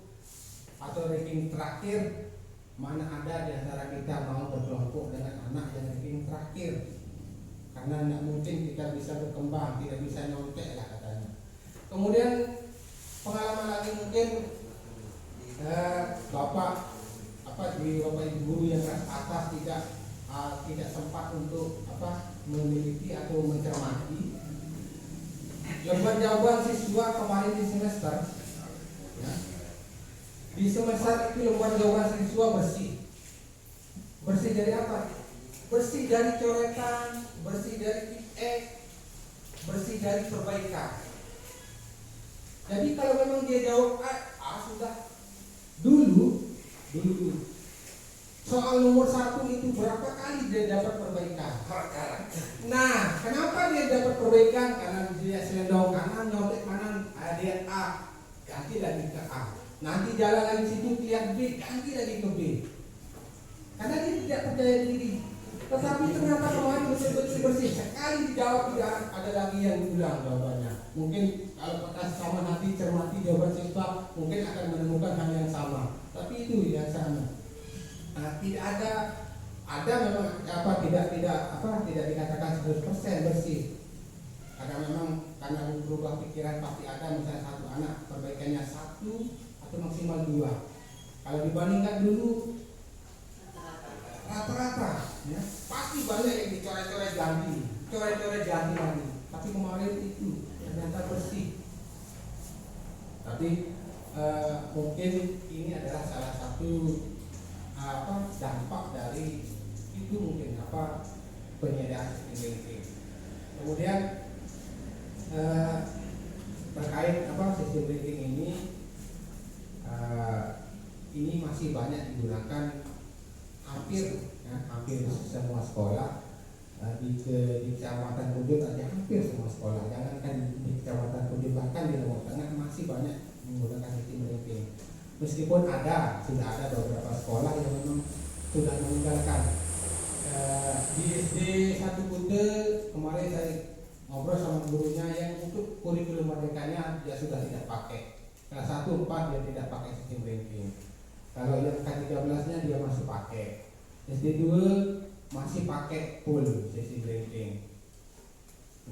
atau ranking terakhir, mana ada di antara kita mau berkelompok dengan anak yang ranking terakhir. Karena tidak mungkin kita bisa berkembang, tidak bisa nyontek lah katanya. Kemudian pengalaman lagi mungkin bapak ibu guru yang kelas atas tidak sempat untuk meneliti atau mencermati lembar jawaban siswa kemarin di semester. Ya. Di semester itu lembar jawaban siswa bersih dari apa? Bersih dari coretan, bersih dari titik, bersih dari perbaikan. Jadi kalau memang dia jawab sudah dulu soal nomor 1 itu berapa kali dia dapat perbaikan? Nah, kenapa dia dapat perbaikan? Karena dia selendong kanan, nyontek kanan, dia A, ganti lagi ke A. Nanti jalan lagi situ lihat B, ganti lagi ke B. Karena dia tidak percaya diri. Tetapi ternyata kemarin betul-betul bersih. Sekali dijawab tidak ada lagi yang diulang jawabannya. Mungkin kalau kita sama nanti cermati jawaban siswa, mungkin akan menemukan hal yang sama. Tapi itu yang sama. Tidak ada memang tidak dikatakan 100% bersih. Karena berubah pikiran pasti ada, misalnya satu anak perbaikannya 1 atau maksimal 2. Kalau dibandingkan dulu rata-rata ya, pasti banyak yang dicoret-coret ganti lagi. Tapi kemarin itu ternyata bersih. Tapi mungkin ini adalah salah satu dampak dari itu, mungkin penyediaan sistem ranking. Kemudian terkait sistem ranking ini masih banyak digunakan hampir semua sekolah. Di Kecamatan Kudus aja hampir semua sekolah, jangankan di Kecamatan Kudus, bahkan di Lombok Tengah masih banyak menggunakan sistem ranking. Meskipun sudah ada beberapa sekolah yang memang sudah meninggalkan. Di SD 1 Kute kemarin saya ngobrol sama gurunya yang untuk kurikulum merdekanya dia sudah tidak pakai. Kelas 1 4 dia tidak pakai sistem ranking. Kalau yang K13-nya dia masih pakai. SD 2 masih pakai full sistem ranking.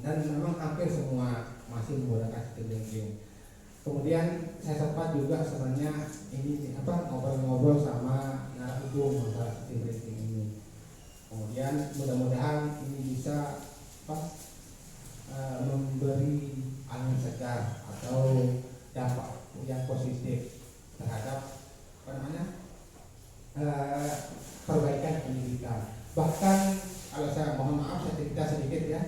Dan memang hampir semua masih menggunakan sistem ranking. Kemudian saya sempat juga sebenarnya ini ngobrol-ngobrol sama hukum masalah sistem ranking ini. Kemudian mudah-mudahan ini bisa memberi angin segar atau dampak yang positif terhadap perbaikan pendidikan. Bahkan kalau saya mohon maaf saya cerita sedikit ya.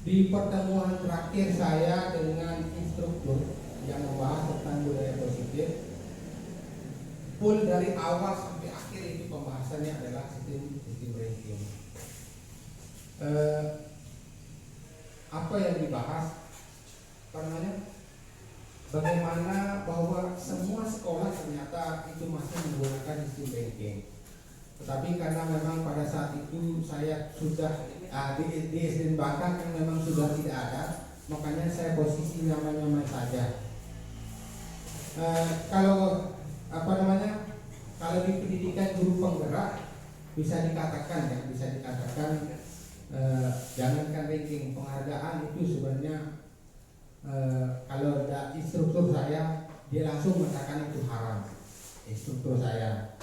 Di pertemuan terakhir saya dengan instruktur yang membahas tentang budaya positif, full dari awal sampai akhir itu pembahasannya adalah sistem ranking. Apa yang dibahas? Bagaimana bahwa semua sekolah ternyata itu masih menggunakan sistem ranking. Tetapi karena memang pada saat itu saya sudah di SD Bangka yang memang sudah tidak ada, makanya saya posisi nyaman-nyaman saja. Kalau di pendidikan guru penggerak bisa dikatakan jangankan ranking, penghargaan itu sebenarnya kalau ada instruktur saya dia langsung mengatakan itu haram. Instruktur saya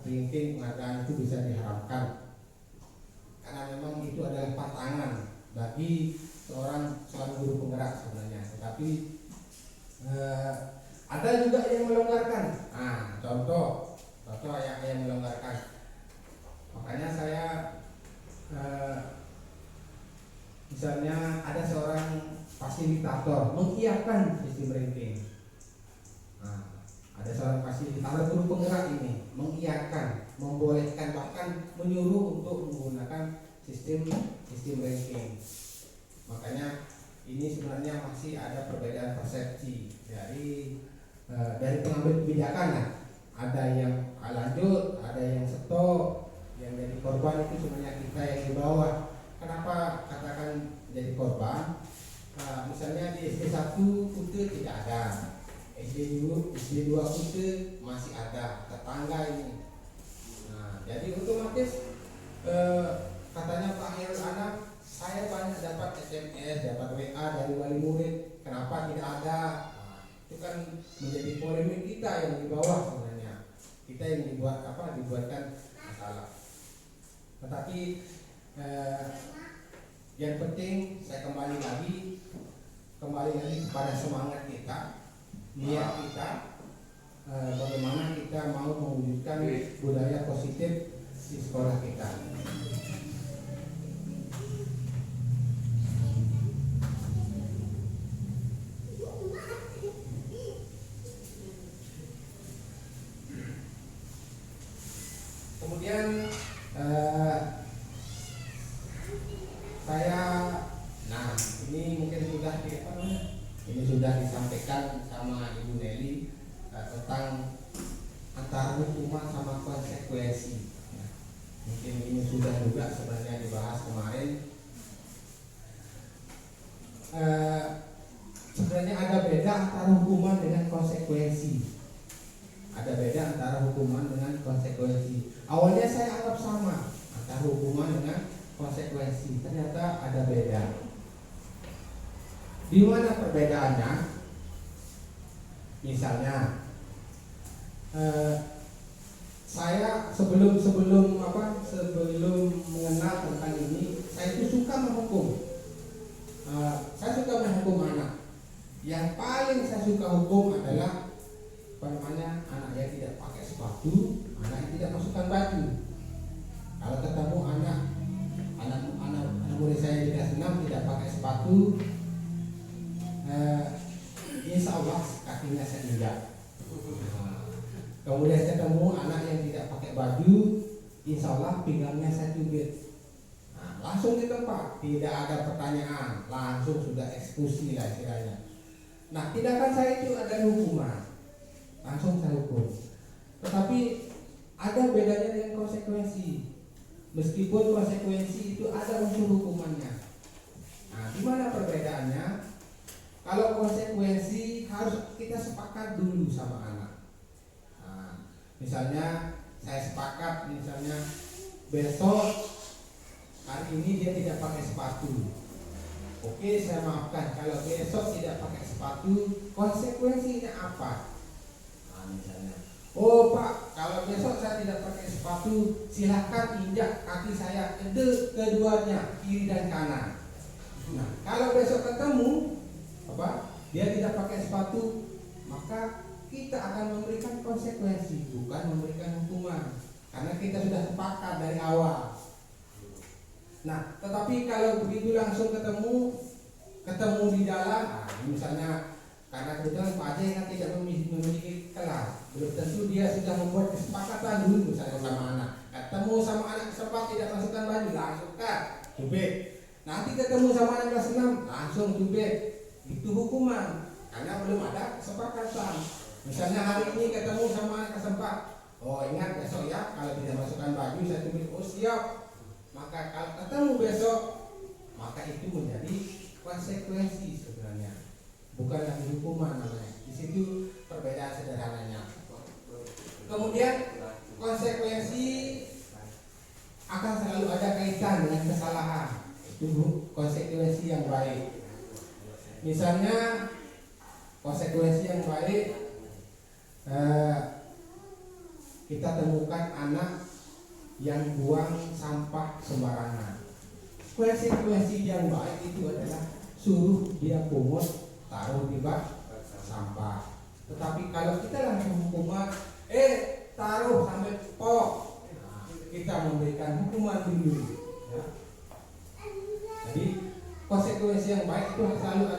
ranking penghargaan itu bisa diharamkan karena memang itu adalah pantangan bagi seorang guru penggerak sebenarnya. Tetapi ada juga yang melonggarkan. Contoh yang melonggarkan. Makanya saya misalnya ada seorang fasilitator mengiyakan sistem ranking. Ada seorang fasilitator guru penggerak ini mengiyakan, membolehkan, bahkan menyuruh untuk menggunakan sistem ranking. Makanya ini sebenarnya masih ada perbedaan persepsi dari pengambil kebijakan. Ada yang lanjut, ada yang stop. Yang jadi korban itu sebenarnya kita yang di bawah. Kenapa katakan jadi korban? Misalnya di SD 1 Kute tidak ada, SD 2 Kute masih ada, tetangga ini. Jadi otomatis katanya Pak Herul Anak, saya banyak dapat SMS, dapat WA dari wali murid, kenapa tidak ada? Itu kan menjadi polemik kita yang di bawah sebenarnya. Kita yang dibuatkan masalah. Tetapi yang penting saya kembali lagi kepada semangat kita, niat kita, bagaimana kita mau mewujudkan budaya positif di sekolah kita. Kemudian ini sudah disampaikan sama Ibu Nelly tentang antara hukuman sama konsekuensi. mungkin ini sudah juga sebenarnya dibahas kemarin. Sebenarnya ada beda antara hukuman dengan konsekuensi. Ada beda antara hukuman dengan konsekuensi. Awalnya saya anggap sama antara hukuman dengan konsekuensi. Ternyata ada beda. Di mana perbedaannya? Misalnya, saya sebelum mengenal tentang ini, saya itu suka menghukum. Saya suka menghukum anak. Yang paling saya suka hukum adalah anak yang tidak pakai sepatu, anak yang tidak masukkan baju. Kalau ketemu anak murid saya di kelas 6 tidak pakai sepatu, insya Allah kakinya saya injak. Kemudian ketemu anak yang tidak pakai baju, insya Allah pinggangnya saya cubit. Langsung di tempat, tidak ada pertanyaan, langsung sudah eksekusi lah istilahnya. Nah, tindakan saya itu ada hukuman, langsung saya hukum. Tetapi ada bedanya dengan konsekuensi. Meskipun konsekuensi itu ada unsur hukumannya. Nah, di mana perbedaannya? Kalau konsekuensi harus kita sepakat dulu sama anak. Nah, misalnya saya sepakat, misalnya besok hari ini dia tidak pakai sepatu. Oke, saya maafkan. Kalau besok tidak pakai sepatu, konsekuensinya apa? Nah, misalnya, oh Pak, kalau besok saya tidak pakai sepatu, silahkan injak kaki saya keduanya, kiri dan kanan. Nah, kalau besok ketemu dia tidak pakai sepatu, maka kita akan memberikan konsekuensi, bukan memberikan hukuman, karena kita sudah sepakat dari awal. Nah, tetapi kalau begitu langsung ketemu di jalan, misalnya karena kebetulan Pak Ajay kan tidak memiliki kelas, belum tentu dia sudah membuat kesepakatan dulu misalnya sama anak. Ketemu sama anak kesempat tidak masukkan baju, langsung cubit. Nanti ketemu sama anak kelas 6, langsung cubit. Itu hukuman, karena belum ada kesepakatan. Misalnya hari ini ketemu sama anak kelas 4, oh ingat besok ya, kalau tidak masukkan baju saya cubit. Oh siap. Maka kalau ketemu besok, maka itu menjadi konsekuensi sebenarnya, bukan lagi hukuman namanya. Di situ perbedaan sederhananya. Kemudian konsekuensi akan selalu ada kaitan dengan kesalahan. Itu konsekuensi yang baik. Misalnya konsekuensi yang baik, kita temukan anak yang buang sampah sembarangan. Konsekuensi yang baik itu adalah suruh dia pungut, taruh di bak sampah. Tetapi kalau kita langsung hukuman, taruh sampai pok, kita memberikan hukuman dulu. Ya. Jadi konsekuensi yang baik itu selalu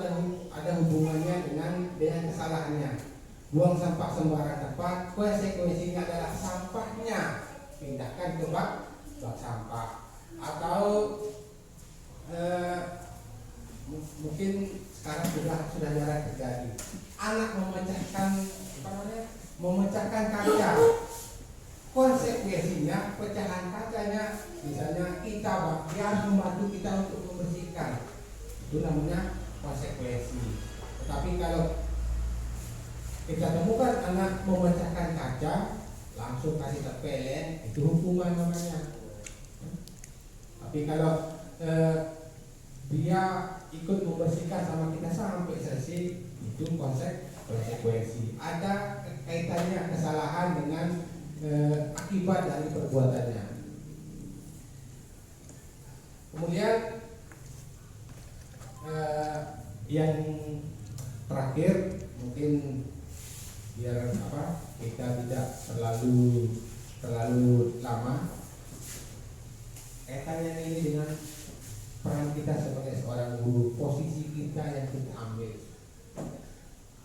ada hubungannya dengan kesalahannya. Buang sampah sembarang tempat, konsekuensinya adalah sampahnya pindahkan ke bak sampah. Atau mungkin sekarang sudah jarang terjadi. Anak memecahkan kaca. Konsekuensinya pecahan kacanya, misalnya dia harus membantu kita untuk membersihkan. Itu namanya konsekuensi. Tetapi kalau kita temukan anak memecahkan kaca, langsung kasih tepelen, itu hukuman namanya. Tapi kalau dia ikut membersihkan sama kita sampai selesai, itu konsekuensi. Ada kaitannya kesalahan dengan akibat dari perbuatannya. Kemudian yang terakhir mungkin biar kita tidak terlalu lama, kaitannya ini dengan peran kita sebagai seorang guru, posisi kita yang kita ambil.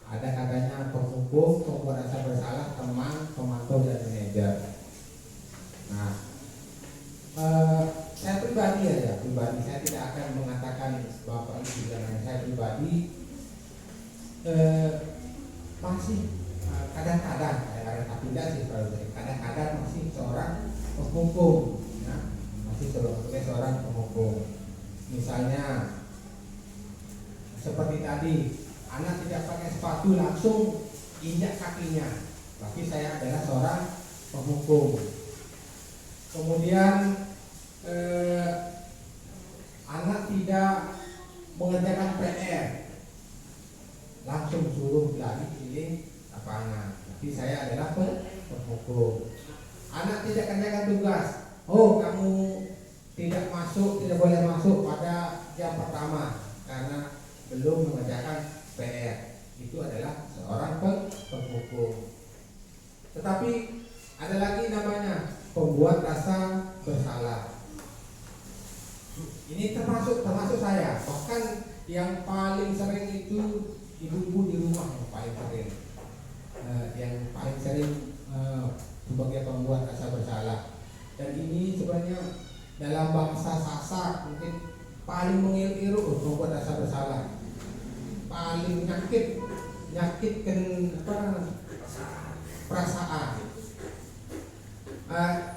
Ada katanya penghukum, pembuat rasa bersalah, teman, pemantau dan manajer. Nah, saya pribadi saya tidak akan mengatakan bapak itu jangan. Saya pribadi masih kadang-kadang, tapi tidak sih, kadang-kadang masih seorang penghukum. Ya. masih sebagai seorang penghukum. Misalnya seperti tadi, anak tidak pakai sepatu langsung injak kakinya, tapi saya adalah seorang penghukum. Kemudian anak tidak mengerjakan PR, langsung suruh lari keliling lapangan, tapi saya adalah penghukum. Anak tidak kerjakan tugas, oh kamu tidak boleh masuk pada jam pertama karena belum mengerjakan PR, itu adalah seorang penghukum. Tetapi ada lagi namanya pembuat rasa bersalah. Ini termasuk saya, bahkan yang paling sering itu ibu-ibu di rumah yang paling sering, sebagai pembuat rasa bersalah. Dan ini sebenarnya dalam bahasa Sasak mungkin paling mengiru pembuat rasa bersalah, paling nyakitkan perasaan.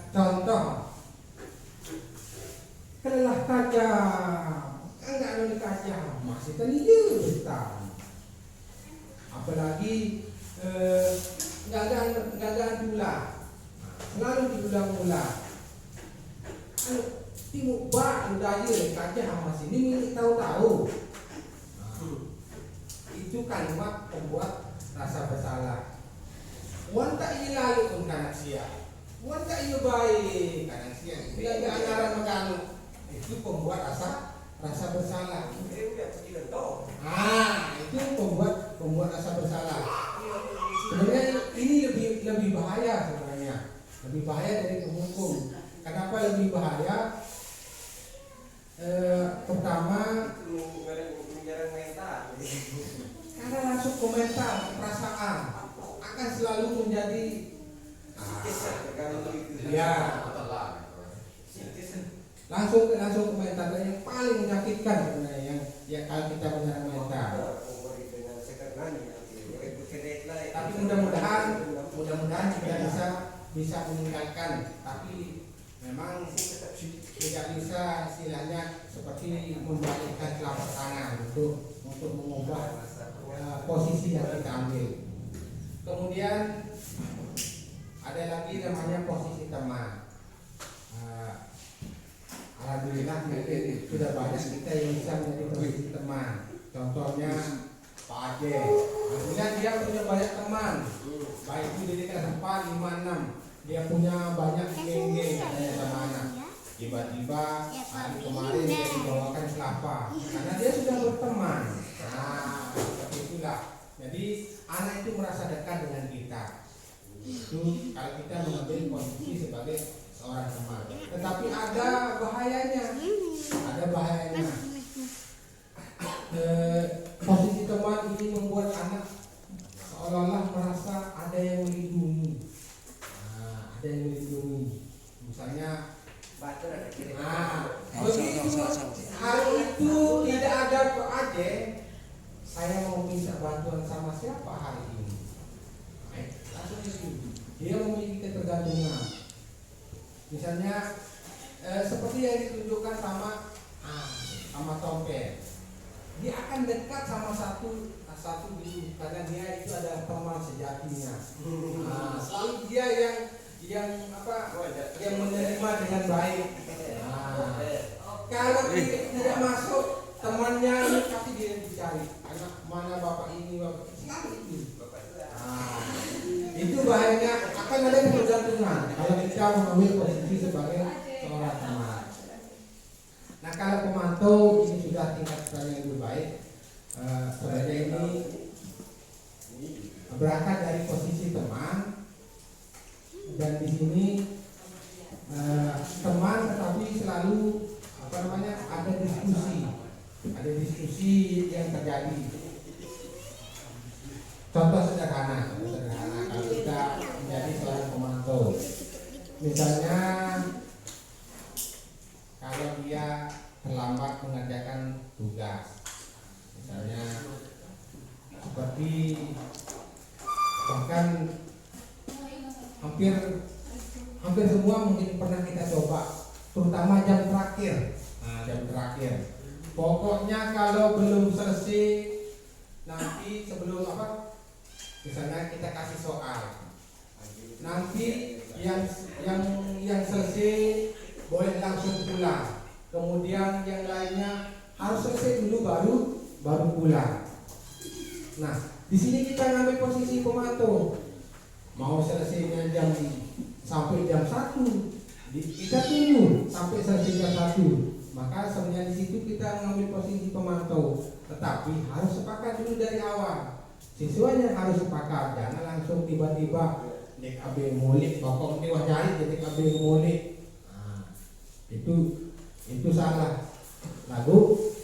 Contoh, kelah kaca, enggak ada kaca, masih terlihat. Apalagi gagal pula, selalu diulang-ulang. Timuk bak udah aja kaca masih ini tahu-tahu. Itu kalimat pembuat rasa bersalah. Wan tak iya lalu pun kanak sia, wan tak iya baik kanak sia. Bila ada anggaran meganu, itu pembuat rasa bersalah. Itu pembuat rasa bersalah. Sebenarnya ini lebih bahaya sebenarnya, lebih bahaya dari penghukum. Kenapa lebih bahaya? Pertama, karena langsung komentar perasaan akan selalu menjadi langsung komentar yang paling menyakitkan sebenarnya yang kalau kita menyerang komentar. Tapi mudah-mudahan kita bisa meninggalkan, tapi memang tidak bisa istilahnya seperti membalikkan telapak tangan untuk mengubah posisi yang kita ambil. Kemudian ada lagi namanya posisi teman. Alhamdulillah sudah banyak kita yang bisa menjadi posisi teman. Contohnya Pak Aceh, alhamdulillah dia punya banyak teman, baik itu di kelas 4, 5, 6. Dia punya banyak geng-geng katanya sama anak. Tiba-tiba hari kemarin dia dibawakan kelapa karena dia sudah berteman. Seperti itulah. Jadi anak itu merasa dekat dengan kita. Itu kalau kita mengambil posisi sebagai seorang teman. Tetapi ada bahayanya. Posisi teman ini membuat anak seolah-olah merasa ada yang melindungi. Misalnya begitu hari itu tidak ada Pak Aceh, saya mau minta bantuan sama siapa hari ini? Langsung itu dia memiliki ketergantungan. Misalnya seperti yang ditunjukkan sama Tompe, dia akan dekat sama satu gitu karena dia itu adalah teman sejatinya. Selalu dia yang menerima dengan baik. Kalau tidak masuk temannya pasti dia dicari. Anak mana bapak ini, bapak selalu itu. Itu bahayanya, akan ada ketergantungan kalau kita mengambil posisi sebagai seorang teman. Nah kalau pemantau ini sudah tingkat yang lebih baik. Sebenarnya ini berangkat dari posisi teman, dan di sini teman tetapi selalu ada diskusi yang terjadi. Contoh sederhana kalau kita menjadi seorang pemantau, misalnya kalau dia terlambat mengerjakan tugas, misalnya seperti bahkan hampir semua mungkin pernah kita coba terutama jam terakhir. Nah, jam terakhir. Pokoknya kalau belum selesai nanti sebelum apa? Misalnya kita kasih soal. Nanti yang selesai boleh langsung pulang. Kemudian yang lainnya harus selesai dulu baru pulang. Nah, di sini kita ngambil posisi pemantau. Mau selesainya sampai jam 1, kita tunggu sampai selesai jam 1. Maka sebenarnya di situ kita mengambil posisi pemantau. Tetapi harus sepakat dulu dari awal. Siswanya harus sepakat, jangan langsung tiba-tiba dek abe mulik, bapak ini wajari dek abe mulik. Nah, itu salah. Lalu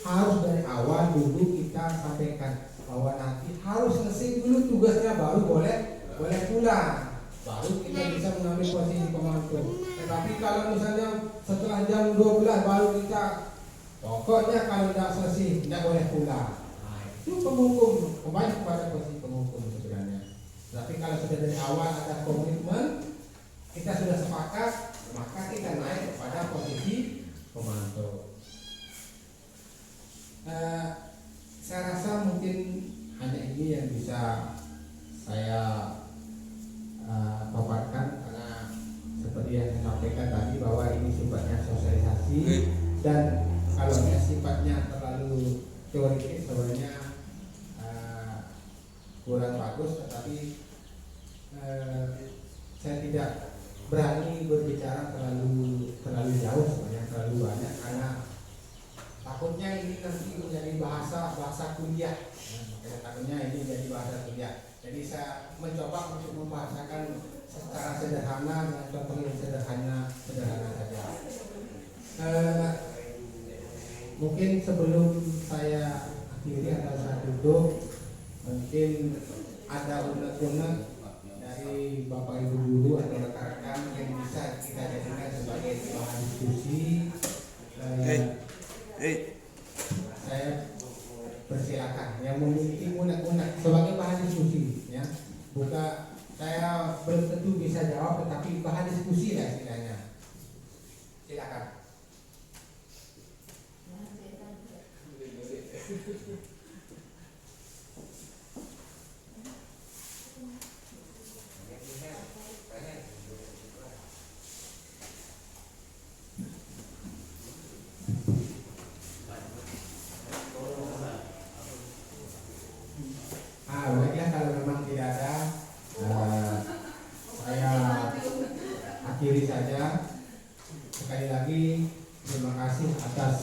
harus dari awal dulu kita sampaikan bahwa nanti harus selesai dulu tugasnya baru boleh pulang, baru kita bisa mengambil posisi pemantau. Tetapi kalau misalnya setelah jam 12 baru kita pokoknya kalau tidak selesai tidak boleh pulang, nah, itu penghukum, kembali kepada posisi penghukum sebenarnya. Tapi kalau sudah dari awal ada komitmen, kita sudah sepakat, maka kita naik kepada posisi pemantau. Saya rasa mungkin hanya ini yang bisa saya paparkan, karena seperti yang saya sampaikan tadi bahwa ini sifatnya sosialisasi, dan kalau sifatnya terlalu teoritis sebenarnya kurang bagus. Tetapi saya tidak berani berbicara terlalu jauh sebenarnya, terlalu banyak, karena takutnya ini nanti menjadi bahasa kuliah. Takutnya ini menjadi bahasa kuliah. Jadi saya mencoba untuk membahasakan secara sederhana dengan contoh yang sederhana saja. Mungkin sebelum saya akhiri atau saya tutup, mungkin ada unek-unek dari Bapak Ibu guru atau rekan-rekan yang bisa kita jadikan sebagai bahan diskusi. Saya persilakan yang memiliki unek-unek sebagai bahan diskusi, ya. Saya belum tentu bisa jawab, tetapi bahan diskusi lah istilahnya. Silakan. Baiklah, kalau memang tidak ada, saya akhiri saja. Sekali lagi terima kasih atas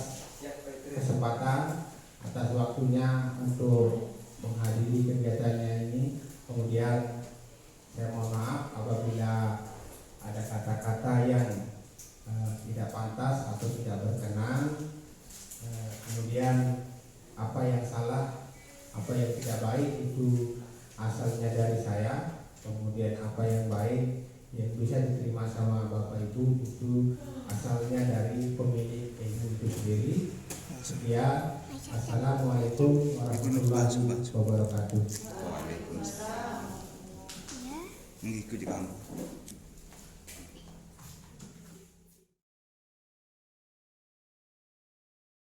kesempatan, atas waktunya untuk menghadiri kegiatannya ini. Kemudian saya mohon maaf apabila ada kata-kata yang tidak pantas atau tidak berkenan. Kemudian apa yang salah, apa yang tidak baik itu asalnya dari saya. Kemudian apa yang baik yang bisa diterima sama Bapak Ibu itu asalnya dari pemilik ilmu itu sendiri. Sekian. Assalamualaikum warahmatullahi wabarakatuh. Waalaikumsalam. Mengikuti kamu.